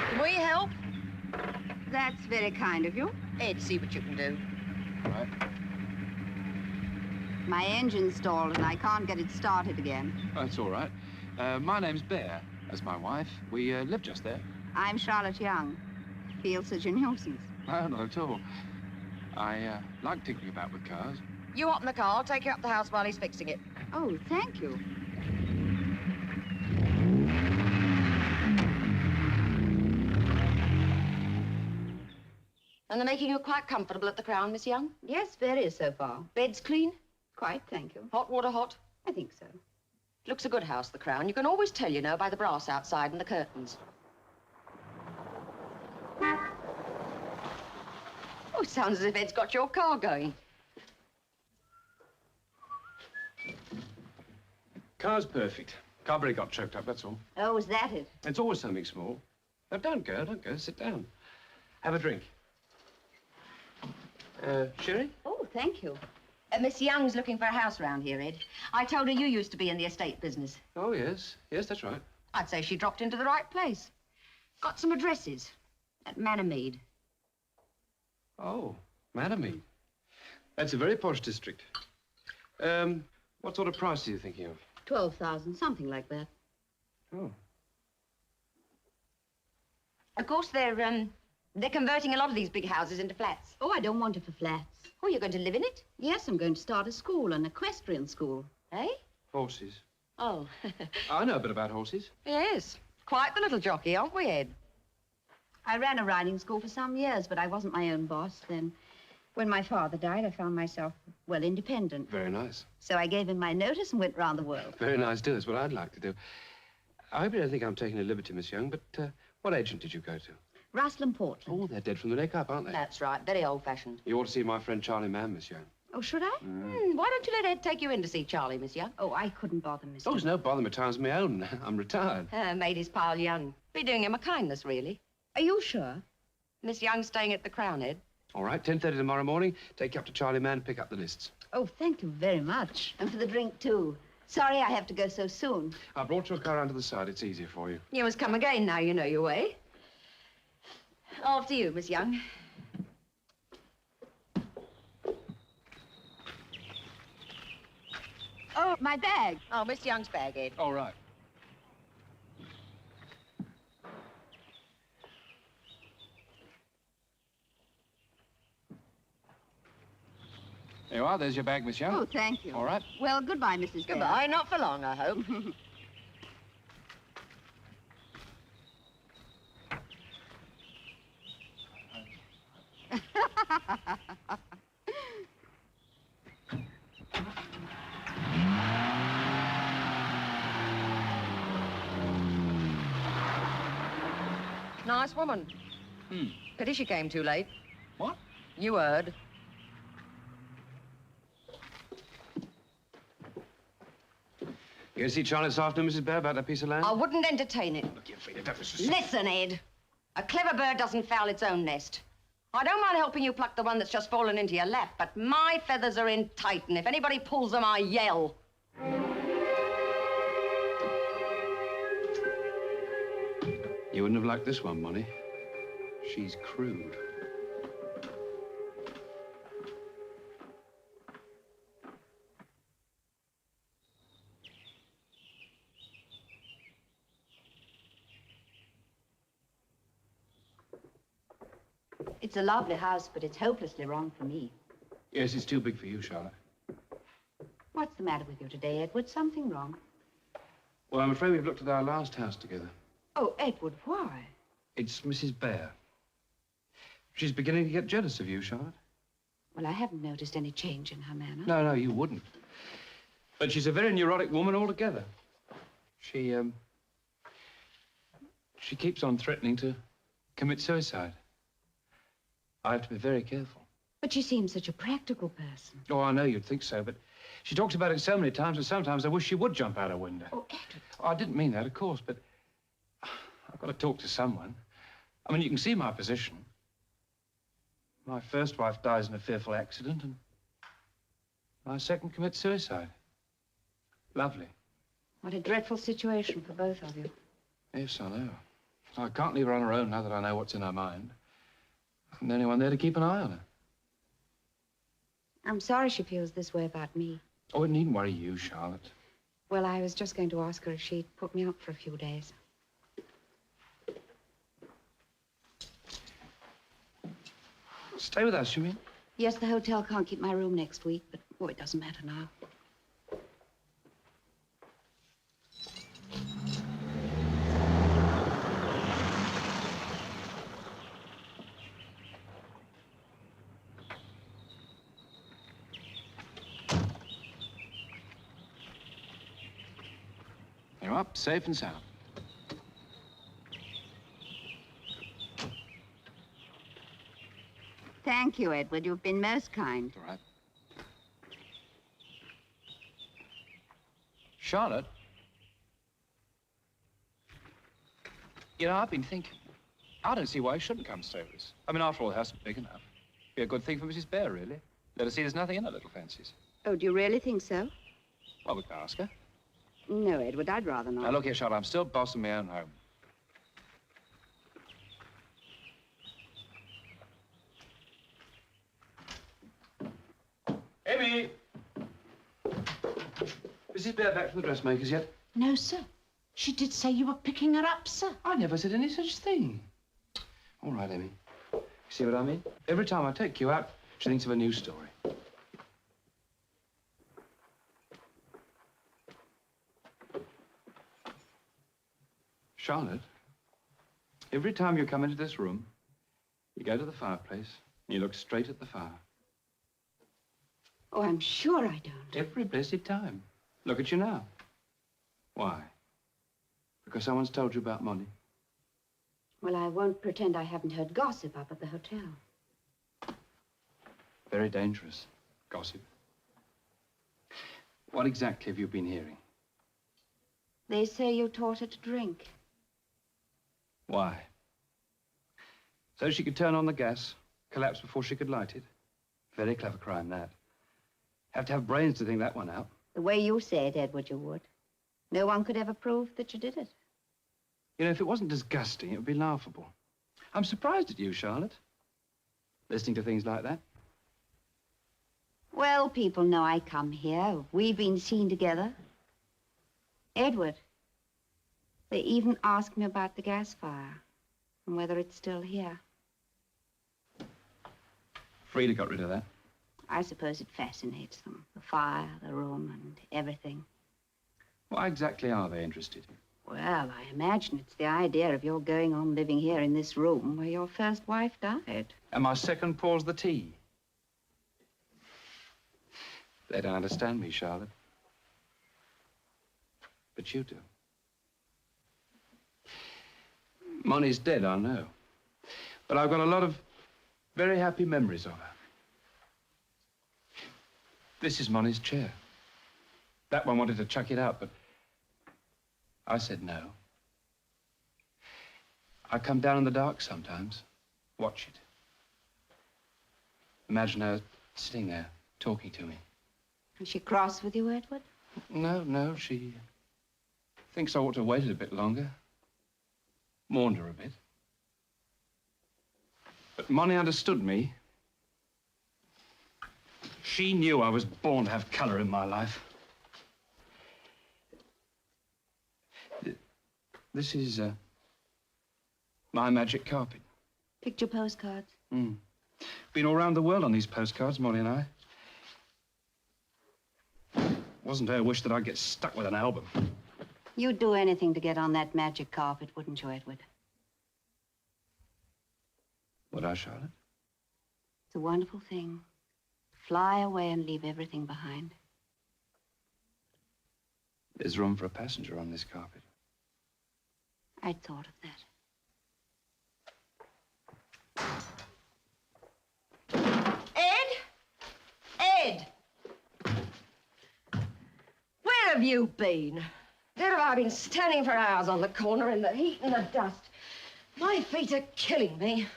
Can we help? That's very kind of you. Ed, see what you can do. Right. My engine's stalled and I can't get it started again. Oh, that's all right. My name's Bear. That's my wife. We live just there. I'm Charlotte Young. Feel such a nuisance. No, not at all. I like tinkering about with cars. You hop in the car. I'll take you up the house while he's fixing it. Oh, thank you. And they're making you quite comfortable at the Crown, Miss Young? Yes, very so far. Bed's clean? Quite, thank you. Hot water hot? I think so. Looks a good house, the Crown. You can always tell, you know, by the brass outside and the curtains. Oh, it sounds as if Ed's got your car going. Car's perfect. Carburetor got choked up, that's all. Oh, is that it? It's always something small. No, don't go. Sit down. Have a drink. Sherry? Oh, thank you. Miss Young's looking for a house round here, Ed. I told her you used to be in the estate business. Oh, yes. Yes, that's right. I'd say she dropped into the right place. Got some addresses at Mannermead. Oh, Mannermead. That's a very posh district. What sort of price are you thinking of? 12,000, something like that. Oh. Of course, they're converting a lot of these big houses into flats. Oh, I don't want it for flats. Oh, you're going to live in it? Yes, I'm going to start a school, an equestrian school. Eh? Horses. Oh. I know a bit about horses. Yes. Quite the little jockey, aren't we, Ed? I ran a riding school for some years, but I wasn't my own boss then. When my father died, I found myself, well, independent. Very nice. So I gave him my notice and went round the world. Very nice, too. That's what I'd like to do. I hope you don't think I'm taking a liberty, Miss Young, but what agent did you go to? Russell and Portland. Oh, they're dead from the neck up, aren't they? That's right. Very old-fashioned. You ought to see my friend Charlie Mann, Miss Young. Oh, should I? Why don't you let Ed take you in to see Charlie, Miss Young? Oh, I couldn't bother, Miss Oh, Young. there's no bother. My time's my own. I'm retired. Made his pile young. Be doing him a kindness, really. Are you sure? Miss Young's staying at the Crown, Ed. All right, 10:30 tomorrow morning. Take you up to Charlie Mann, pick up the lists. Oh, thank you very much. And for the drink, too. Sorry I have to go so soon. I brought your car around to the side. It's easier for you. You must come again now you know your way. After you, Miss Young. Oh, my bag. Oh, Miss Young's bag, Ed. All right. There you are. There's your bag, Miss Young. Oh, thank you. All right. Well, goodbye, Mrs. Bear. Goodbye. Not for long, I hope. Nice woman. Pity she came too late. What? You heard. You going to see Charlie this afternoon, Mrs. Bear, about that piece of land? I wouldn't entertain it. Look, you Frida, that was just... Listen, Ed. A clever bird doesn't foul its own nest. I don't mind helping you pluck the one that's just fallen into your lap, but my feathers are in tight, and if anybody pulls them, I yell. You wouldn't have liked this one, Molly. She's crude. It's a lovely house, but it's hopelessly wrong for me. Yes, it's too big for you, Charlotte. What's the matter with you today, Edward? Something wrong? Well, I'm afraid we've looked at our last house together. Oh, Edward, why? It's Mrs. Bear. She's beginning to get jealous of you, Charlotte. Well, I haven't noticed any change in her manner. No, you wouldn't. But she's a very neurotic woman altogether. She keeps on threatening to commit suicide. I have to be very careful. But she seems such a practical person. Oh, I know you'd think so, but she talks about it so many times that sometimes I wish she would jump out a window. Oh, Edward. Oh, I didn't mean that, of course, but I've got to talk to someone. I mean, you can see my position. My first wife dies in a fearful accident, and my second commits suicide. Lovely. What a dreadful situation for both of you. Yes, I know. I can't leave her on her own now that I know what's in her mind. And anyone there to keep an eye on her. I'm sorry she feels this way about me. Oh, it needn't worry you, Charlotte. Well, I was just going to ask her if she'd put me up for a few days. Stay with us, you mean? Yes, the hotel can't keep my room next week, but, oh, it doesn't matter now. You're up, safe and sound. Thank you, Edward. You've been most kind. All right. Charlotte? You know, I've been thinking. I don't see why you shouldn't come stay with us. I mean, after all, the house is big enough. Be a good thing for Mrs. Bear, really. Let her see there's nothing in her little fancies. Oh, do you really think so? Well, we can ask her. No, Edward, I'd rather not. Now, look here, Charlotte, I'm still boss of my own home. Amy! Mrs. Bear back from the dressmaker's yet? No, sir. She did say you were picking her up, sir. I never said any such thing. All right, Amy. You see what I mean? Every time I take you out, she thinks of a new story. Charlotte, every time you come into this room, you go to the fireplace and you look straight at the fire. Oh, I'm sure I don't. Every blessed time. Look at you now. Why? Because someone's told you about money? Well, I won't pretend I haven't heard gossip up at the hotel. Very dangerous gossip. What exactly have you been hearing? They say you taught her to drink. Why? So she could turn on the gas, collapse before she could light it. Very clever crime, that. Have to have brains to think that one out. The way you say it, Edward, you would. No one could ever prove that you did it. You know, if it wasn't disgusting, it would be laughable. I'm surprised at you, Charlotte. Listening to things like that. Well, people know I come here. We've been seen together. Edward, they even asked me about the gas fire and whether it's still here. Frida got rid of that. I suppose it fascinates them. The fire, the room, and everything. Why exactly are they interested? Well, I imagine it's the idea of your going on living here in this room where your first wife died. And my second pours the tea. They don't understand me, Charlotte. But you do. Money's dead, I know. But I've got a lot of very happy memories of her. This is Money's chair. That one wanted to chuck it out, but I said no. I come down in the dark sometimes, watch it. Imagine her sitting there, talking to me. Is she cross with you, Edward? No, she thinks I ought to have waited a bit longer. Mourned her a bit. But Money understood me. She knew I was born to have color in my life. This is my magic carpet. Picture postcards? Been all around the world on these postcards, Molly and I. Wasn't her wish that I'd get stuck with an album. You'd do anything to get on that magic carpet, wouldn't you, Edward? Would I, Charlotte? It's a wonderful thing. Fly away and leave everything behind. There's room for a passenger on this carpet. I'd thought of that. Ed! Where have you been? There have I been standing for hours on the corner in the heat and the dust. My feet are killing me.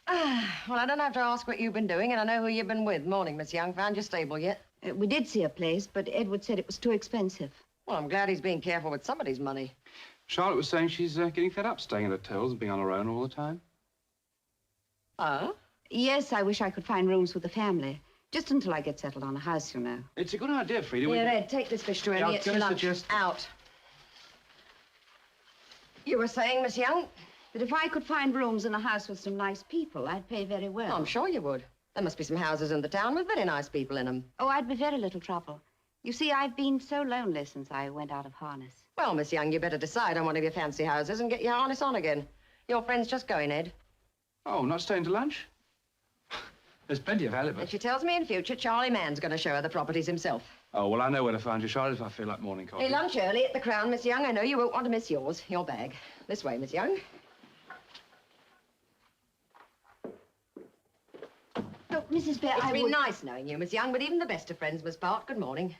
Well, I don't have to ask what you've been doing, and I know who you've been with. Morning, Miss Young. Found your stable yet? We did see a place, but Edward said it was too expensive. Well, I'm glad he's being careful with somebody's money. Charlotte was saying she's getting fed up staying at hotels and being on her own all the time. Oh? Yes, I wish I could find rooms with the family. Just until I get settled on a house, you know. It's a good idea, Frida. Here, Ed, take this fish to Yeah, I Emmy. was It's gonna lunch. suggest- Out. You were saying, Miss Young? But if I could find rooms in a house with some nice people, I'd pay very well. Oh, I'm sure you would. There must be some houses in the town with very nice people in them. Oh, I'd be very little trouble. You see, I've been so lonely since I went out of harness. Well, Miss Young, you better decide on one of your fancy houses and get your harness on again. Your friend's just going, Ed. Oh, not staying to lunch? There's plenty of halibut. And she tells me in future Charlie Mann's going to show her the properties himself. Oh, well, I know where to find you, Charlotte, if I feel like morning coffee. Hey, lunch early at the Crown, Miss Young. I know you won't want to miss yours. Your bag. This way, Miss Young. Look, Mrs. Bear, It's been nice knowing you, Miss Young, but even the best of friends must part. Good morning.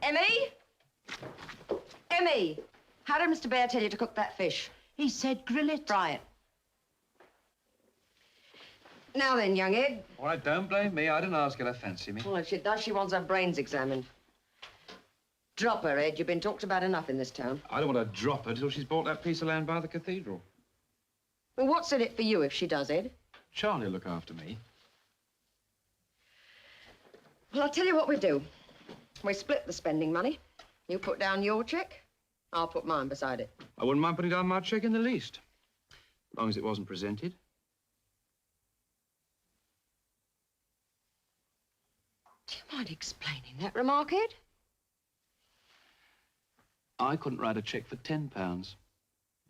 Emmy? Emmy, how did Mr. Bear tell you to cook that fish? He said grill it. Fry it. Now then, young Ed. All right, don't blame me. I didn't ask her to fancy me. Well, if she does, she wants her brains examined. Drop her, Ed. You've been talked about enough in this town. I don't want to drop her till she's bought that piece of land by the cathedral. Well, what's in it for you if she does, Ed? Charlie will look after me. Well, I'll tell you what we do. We split the spending money. You put down your cheque, I'll put mine beside it. I wouldn't mind putting down my cheque in the least, as long as it wasn't presented. Do you mind explaining that remark, Ed? I couldn't write a cheque for £10,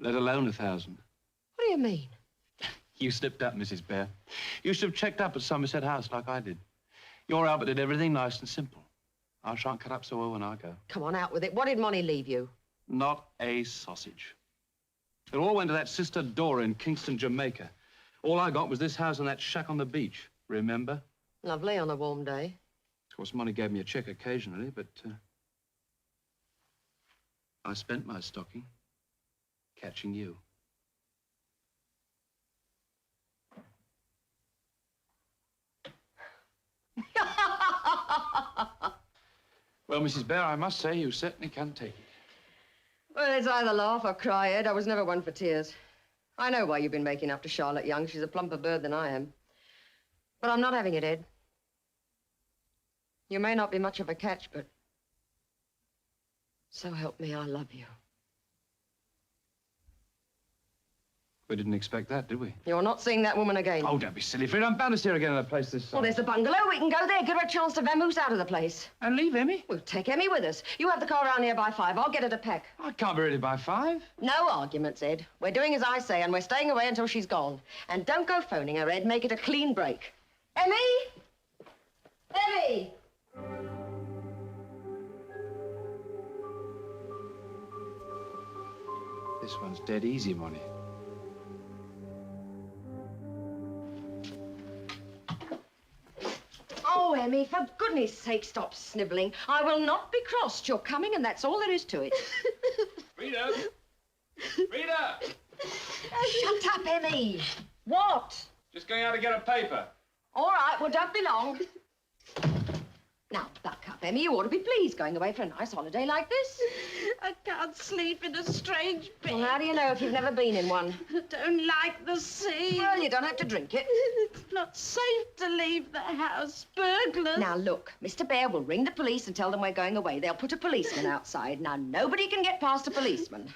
let alone 1,000. What do you mean? You slipped up, Mrs. Bear. You should have checked up at Somerset House like I did. Your Albert did everything nice and simple. I shan't cut up so well when I go. Come on, out with it. What did Monty leave you? Not a sausage. It all went to that sister Dora in Kingston, Jamaica. All I got was this house and that shack on the beach, remember? Lovely on a warm day. Of course, Monty gave me a cheque occasionally, but I spent my stocking catching you. Well, Mrs. Bear, I must say you certainly can take it. Well, it's either laugh or cry, Ed. I was never one for tears. I know why you've been making up to Charlotte Young. She's a plumper bird than I am. But I'm not having it, Ed. You may not be much of a catch, but so help me, I love you. We didn't expect that, did we? You're not seeing that woman again. Oh, don't be silly, Fred. I'm bound to see her again in a place this size. Well, there's the bungalow. We can go there, give her a chance to vamoose out of the place. And leave Emmy? We'll take Emmy with us. You have the car around here by 5. I'll get her to pack. I can't be ready by 5. No arguments, Ed. We're doing as I say, and we're staying away until she's gone. And don't go phoning her, Ed. Make it a clean break. Emmy? Emmy! This one's dead easy, Monty. Oh, Emmy, for goodness sake, stop snivelling. I will not be crossed. You're coming, and that's all there is to it. Frida! Frida! Shut up, Emmy. What? Just going out to get a paper. All right, well, don't be long. Now, buck up, Emmy. You ought to be pleased going away for a nice holiday like this. I can't sleep in a strange bed. Well, how do you know if you've never been in one? I don't like the sea. Well, you don't have to drink it. It's not safe to leave the house. Burglars. Now, look, Mr. Bear will ring the police and tell them we're going away. They'll put a policeman outside. Now, nobody can get past a policeman.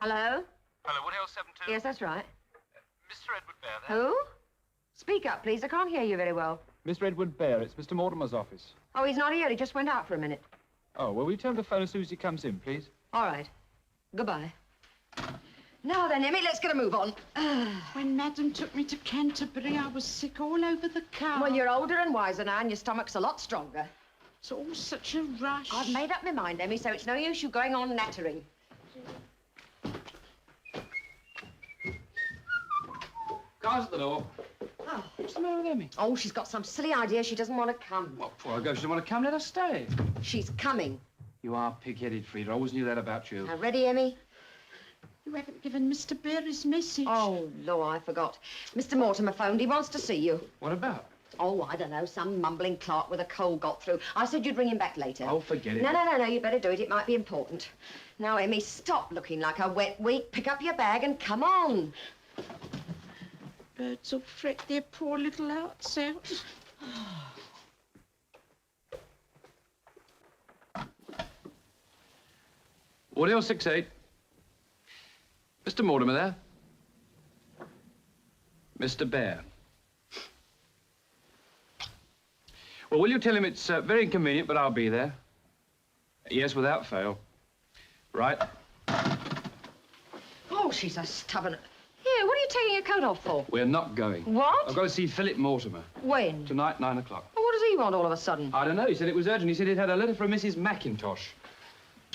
Hello? Hello, Woodhill 72? Yes, that's right. Mr. Edward Bear there? Who? Speak up, please. I can't hear you very well. Mr. Edward Bear, it's Mr. Mortimer's office. Oh, he's not here. He just went out for a minute. Oh, well, will you tell him to phone as soon as he comes in, please? All right. Goodbye. Now then, Emmy, let's get a move on. When Madam took me to Canterbury, I was sick all over the car. Well, you're older and wiser now, and your stomach's a lot stronger. It's all such a rush. I've made up my mind, Emmy, so it's no use you going on nattering. Car's at the door. Oh. What's the matter with Emmy? Oh, she's got some silly idea. She doesn't want to come. Well, before I go, she doesn't want to come. Let her stay. She's coming. You are pig-headed, Frida. I always knew that about you. Now, ready, Emmy? You haven't given Mr. Bear his message. Oh, no, I forgot. Mr. Mortimer phoned. He wants to see you. What about? Oh, I don't know. Some mumbling clerk with a cold got through. I said you'd ring him back later. Oh, forget it. No, you better do it. It might be important. Now, Emmy, stop looking like a wet week. Pick up your bag and come on. Birds will fret their poor little hearts out. Woodhill 68. Mr. Mortimer there? Mr. Bear. Well, will you tell him it's very inconvenient, but I'll be there? Yes, without fail. Right. Oh, she's a stubborn... Here, what are you taking your coat off for? We're not going. What? I've got to see Philip Mortimer. When? Tonight, 9 o'clock. Well, what does he want all of a sudden? I don't know. He said it was urgent. He said he'd had a letter from Mrs. McIntosh.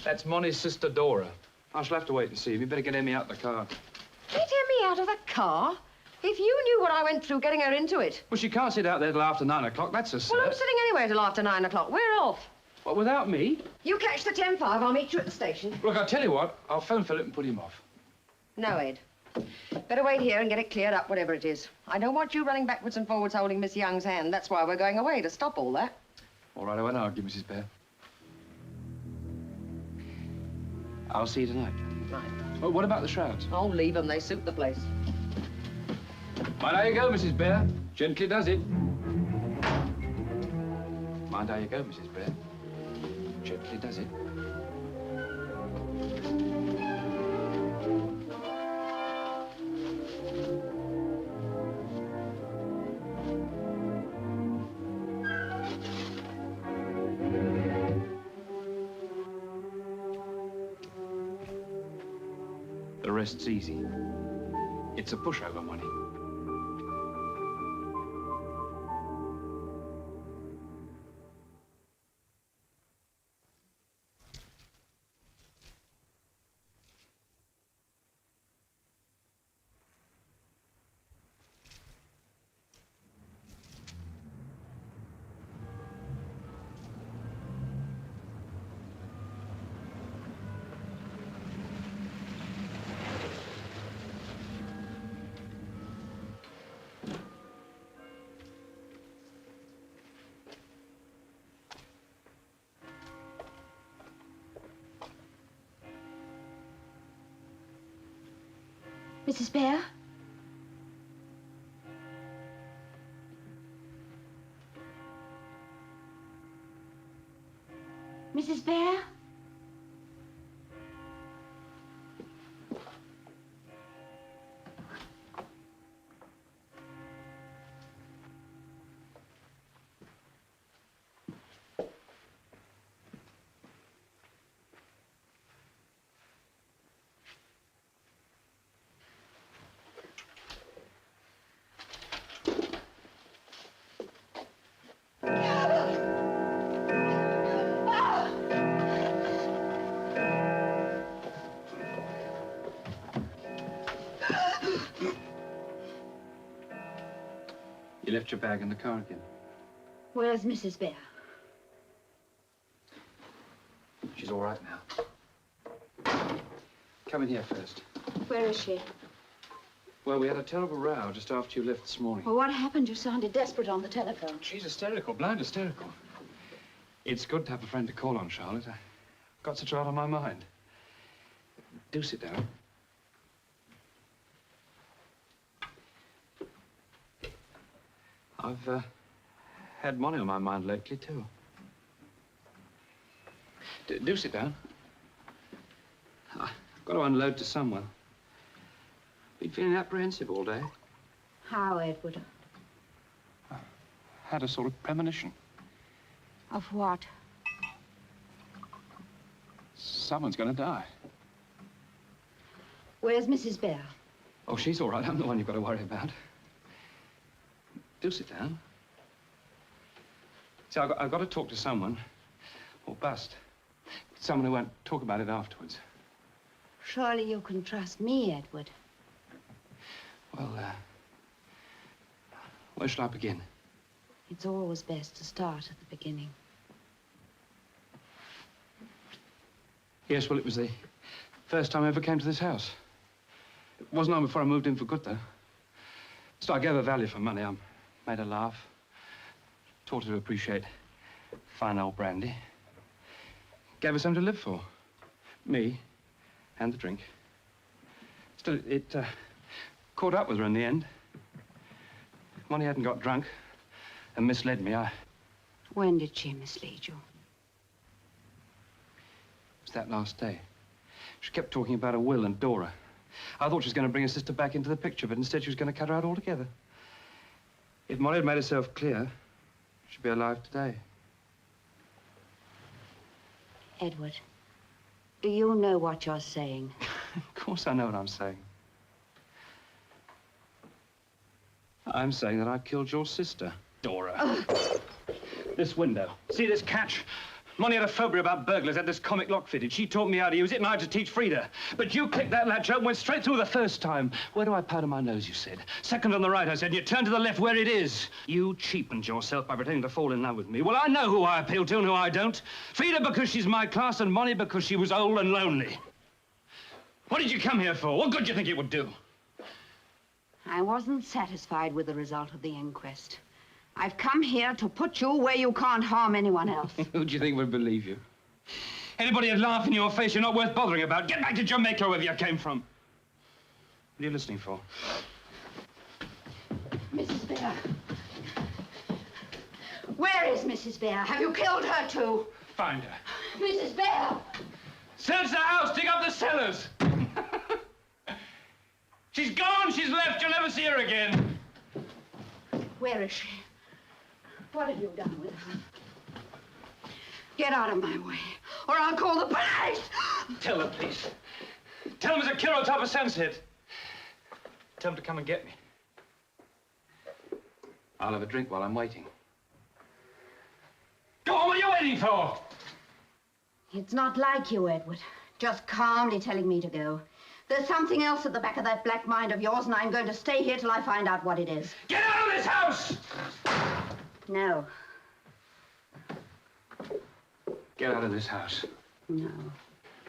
That's Monty's sister, Dora. I shall have to wait and see him. You better get Emmy out the car. Get Emmy out of the car? If you knew what I went through getting her into it. Well, she can't sit out there till after 9 o'clock. That's a Well, I'm sitting anywhere till after 9 o'clock. We're off. What, without me? You catch the 10-5. I'll meet you at the station. Look, I'll tell you what. I'll phone Philip and put him off. No, Ed. Better wait here and get it cleared up, whatever it is. I don't want you running backwards and forwards holding Miss Young's hand. That's why we're going away, to stop all that. All right, I won't argue, Mrs. Bear. I'll see you tonight. Right. Oh, what about the shrouds? Oh, leave them. They suit the place. Mind how you go, Mrs. Bear. Gently does it. Mind how you go, Mrs. Bear. Gently does it. The rest's easy. It's a pushover money. Mrs. Bear? Mrs. Bear? You left your bag in the car again. Where's Mrs. Bear? She's all right now. Come in here first. Where is she? Well, we had a terrible row just after you left this morning. Well, what happened? You sounded desperate on the telephone. She's hysterical, blind hysterical. It's good to have a friend to call on, Charlotte. I've got such a lot on my mind. Do sit down. I've had money on my mind lately, too. Do sit down. Got to unload to someone. Been feeling apprehensive all day. How, Edward? Had a sort of premonition. Of what? Someone's going to die. Where's Mrs. Bear? Oh, she's all right. I'm the one you've got to worry about. Do sit down. See, I've got to talk to someone, or bust. Someone who won't talk about it afterwards. Surely you can trust me, Edward. Well, where shall I begin? It's always best to start at the beginning. Yes, well, it was the first time I ever came to this house. It wasn't long before I moved in for good, though. So I gave her value for money. I made her laugh. Taught her to appreciate fine old brandy. Gave her something to live for. Me and the drink. Still, it caught up with her in the end. When he hadn't got drunk and misled me, When did she mislead you? It was that last day. She kept talking about a will and Dora. I thought she was going to bring her sister back into the picture, but instead she was going to cut her out altogether. If Molly had made herself clear, she'd be alive today. Edward, do you know what you're saying? Of course I know what I'm saying. I'm saying that I killed your sister, Dora. This window. See this catch? Monty had a phobia about burglars, had this comic lock fitted. She taught me how to use it, and I had to teach Frida. But you clicked that latch open, went straight through the first time. Where do I powder my nose, you said? Second on the right, I said, and you turned to the left where it is. You cheapened yourself by pretending to fall in love with me. Well, I know who I appeal to and who I don't. Frida because she's my class, and Monty because she was old and lonely. What did you come here for? What good do you think it would do? I wasn't satisfied with the result of the inquest. I've come here to put you where you can't harm anyone else. Who do you think would believe you? Anybody who'd laugh in your face, you're not worth bothering about. Get back to Jamaica, wherever you came from. What are you listening for? Mrs. Bear. Where is Mrs. Bear? Have you killed her too? Find her. Mrs. Bear! Search the house, dig up the cellars. She's gone, she's left, you'll never see her again. Where is she? What have you done with her? Get out of my way, or I'll call the police! Tell her, please. Tell them there's a killer on top of Sunset. Tell them to come and get me. I'll have a drink while I'm waiting. Go on, what are you waiting for? It's not like you, Edward. Just calmly telling me to go. There's something else at the back of that black mind of yours, and I'm going to stay here till I find out what it is. Get out of this house! No. Get out of this house. No.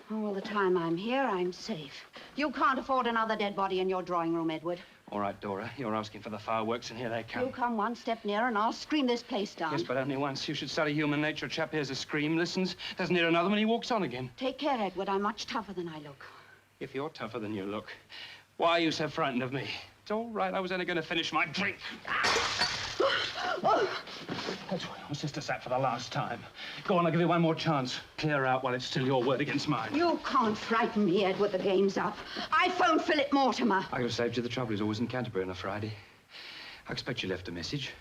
All the time I'm here, I'm safe. You can't afford another dead body in your drawing room, Edward. All right, Dora, you're asking for the fireworks, and here they come. You come one step nearer, and I'll scream this place down. Yes, but only once. You should study human nature. A chap hears a scream, listens, doesn't hear another when he walks on again. Take care, Edward. I'm much tougher than I look. If you're tougher than you look, why are you so frightened of me? It's all right. I was only going to finish my drink. That's where your sister sat for the last time. Go on, I'll give you one more chance. Clear out while it's still your word against mine. You can't frighten me, Edward. The game's up. I phoned Philip Mortimer. I could have saved you the trouble. He's always in Canterbury on a Friday. I expect you left a message.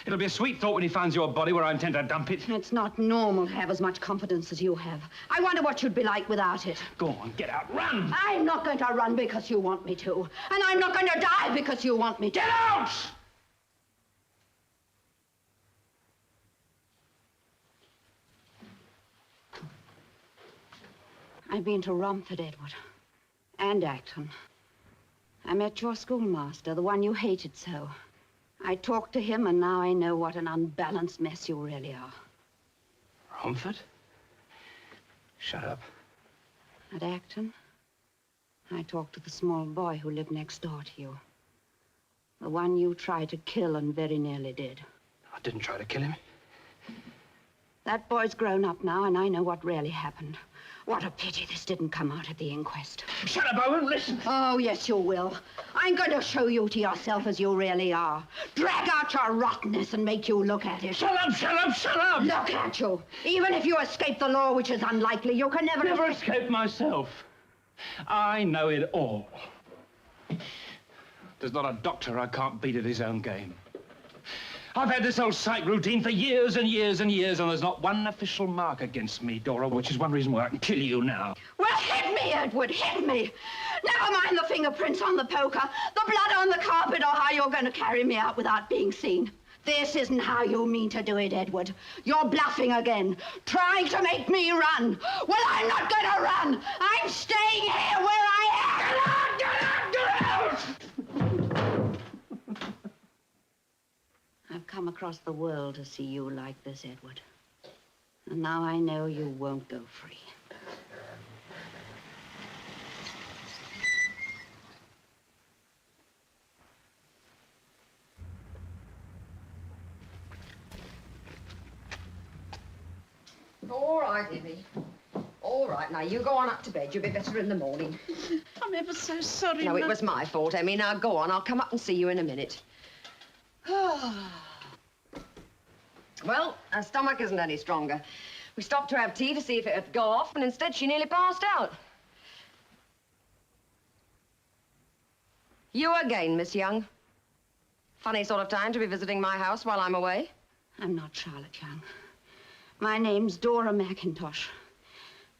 It'll be a sweet thought when he finds your body where I intend to dump it. It's not normal to have as much confidence as you have. I wonder what you'd be like without it. Go on, get out, run! I'm not going to run because you want me to. And I'm not going to die because you want me to. Get out! I've been to Romford, Edward. And Acton. I met your schoolmaster, the one you hated so. I talked to him, and now I know what an unbalanced mess you really are. Romford? Shut up. At Acton, I talked to the small boy who lived next door to you. The one you tried to kill and very nearly did. I didn't try to kill him. That boy's grown up now, and I know what really happened. What a pity this didn't come out at the inquest. Shut up, I won't listen. Oh, yes, you will. I'm going to show you to yourself as you really are. Drag out your rottenness and make you look at it. Shut up, shut up, shut up! Look at you. Even if you escape the law, which is unlikely, you can never... Never escape myself. I know it all. There's not a doctor I can't beat at his own game. I've had this old psych routine for years and years and years, and there's not one official mark against me, Dora, which is one reason why I can kill you now. Well, hit me, Edward, hit me. Never mind the fingerprints on the poker, the blood on the carpet, or how you're going to carry me out without being seen. This isn't how you mean to do it, Edward. You're bluffing again, trying to make me run. Well, I'm not going to run. I'm staying here where I am. Get out, get out, get out! I've come across the world to see you like this, Edward. And now I know you won't go free. All right, Ivy. All right, now, you go on up to bed. You'll be better in the morning. I'm ever so sorry, No, it was my fault, Emmy. Now, go on. I'll come up and see you in a minute. Well, her stomach isn't any stronger. We stopped to have tea to see if it would go off, and instead she nearly passed out. You again, Miss Young. Funny sort of time to be visiting my house while I'm away. I'm not Charlotte Young. My name's Dora McIntosh.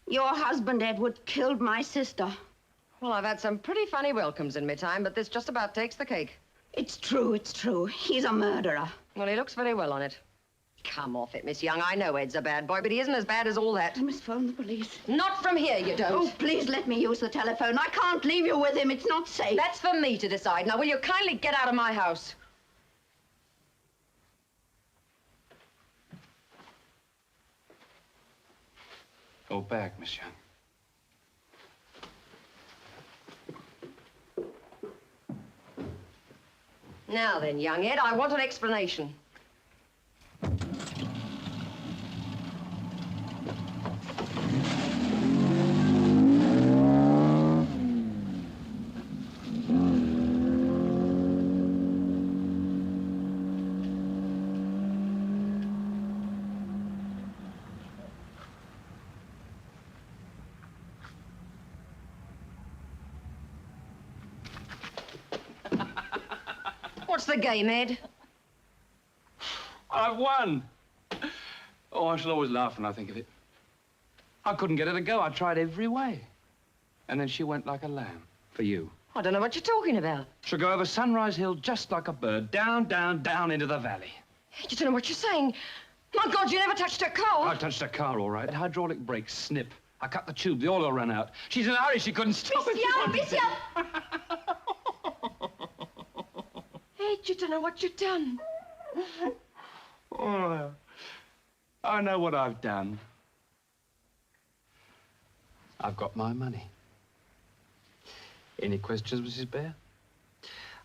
Your husband, Edward, killed my sister. Well, I've had some pretty funny welcomes in my time, but this just about takes the cake. It's true, it's true. He's a murderer. Well, he looks very well on it. Come off it, Miss Young. I know Ed's a bad boy, but he isn't as bad as all that. I must phone the police. Not from here, you don't. Oh, please let me use the telephone. I can't leave you with him. It's not safe. That's for me to decide. Now, will you kindly get out of my house? Go back, Miss Young. Now then, young Ed, I want an explanation. What's the game, Ed? I've won. Oh, I shall always laugh when I think of it. I couldn't get her to go. I tried every way. And then she went like a lamb for you. I don't know what you're talking about. She'll go over Sunrise Hill just like a bird, down, down, down into the valley. You don't know what you're saying. My God, you never touched her car. I touched her car, all right. The hydraulic brakes snip. I cut the tube. The oil ran out. She's in a hurry. She couldn't stop it. Miss Young! Ed, you don't know what you've done. Oh, I know what I've done. I've got my money. Any questions, Mrs. Bear?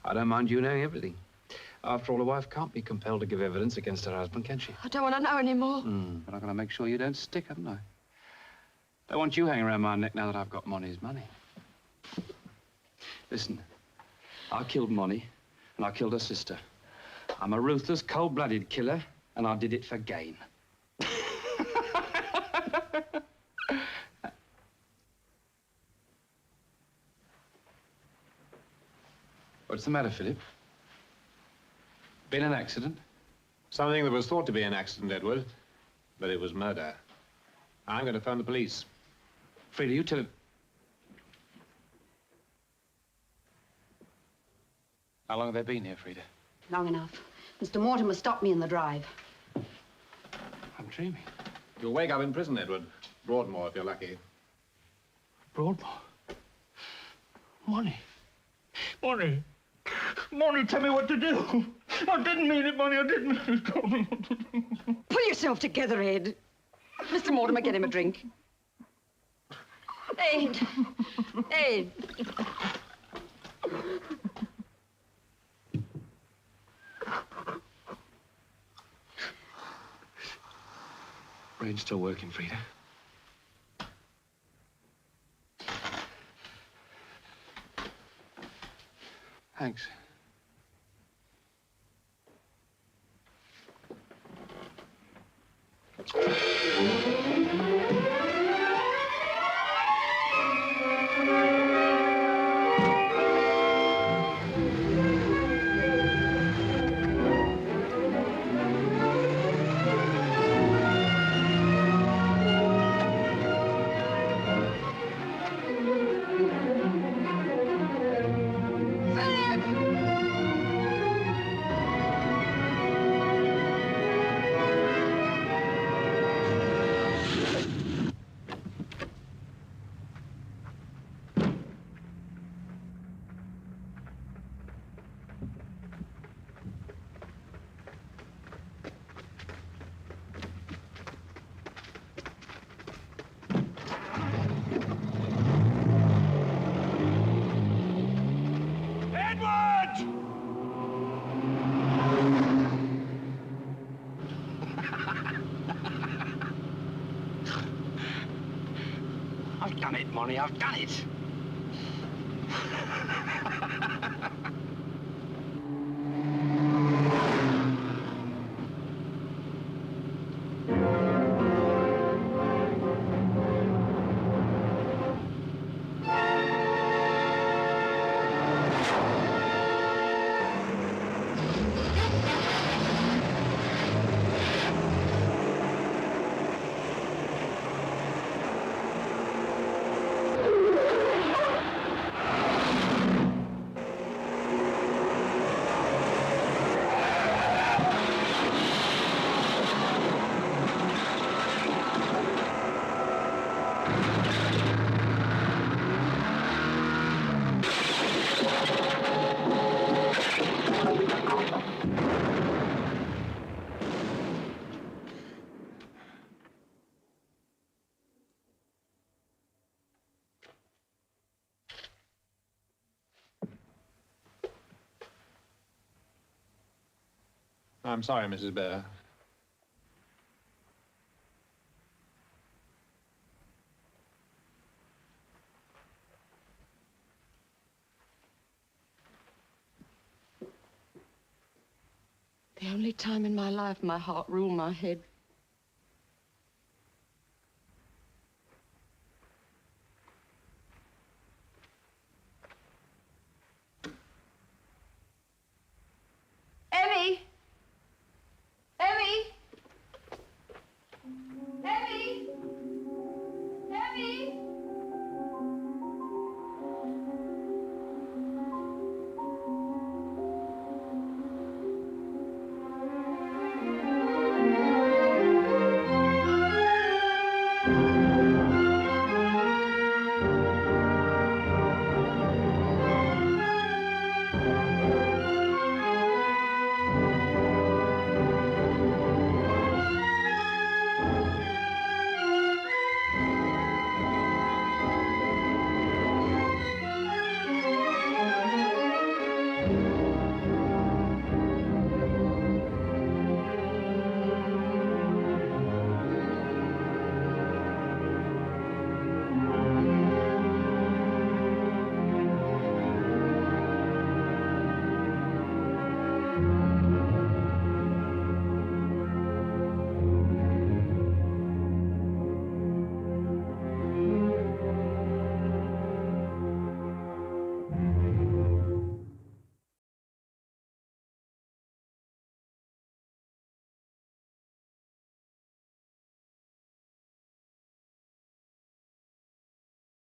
I don't mind you knowing everything. After all, a wife can't be compelled to give evidence against her husband, can she? I don't want to know anymore. But I'm going to make sure you don't stick, haven't I? Don't want you hanging around my neck now that I've got Monty's money. Listen, I killed Monty, and I killed her sister. I'm a ruthless, cold-blooded killer, and I did it for gain. What's the matter, Philip? Been an accident? Something that was thought to be an accident, Edward, but it was murder. I'm going to phone the police. Frida, you tell him. How long have they been here, Frida? Long enough. Mr. Mortimer stopped me in the drive. I'm dreaming. You'll wake up in prison, Edward. Broadmoor, if you're lucky. Broadmoor? Money. Money. Money, tell me what to do. I didn't mean it, Money. I didn't mean it. Tell me what to do. Pull yourself together, Ed. Mr. Mortimer, get him a drink. Ed. Ed. Brain's still working, Frida. Thanks. I've done it, Molly, I've done it. I'm sorry, Mrs. Bear. The only time in my life my heart ruled my head.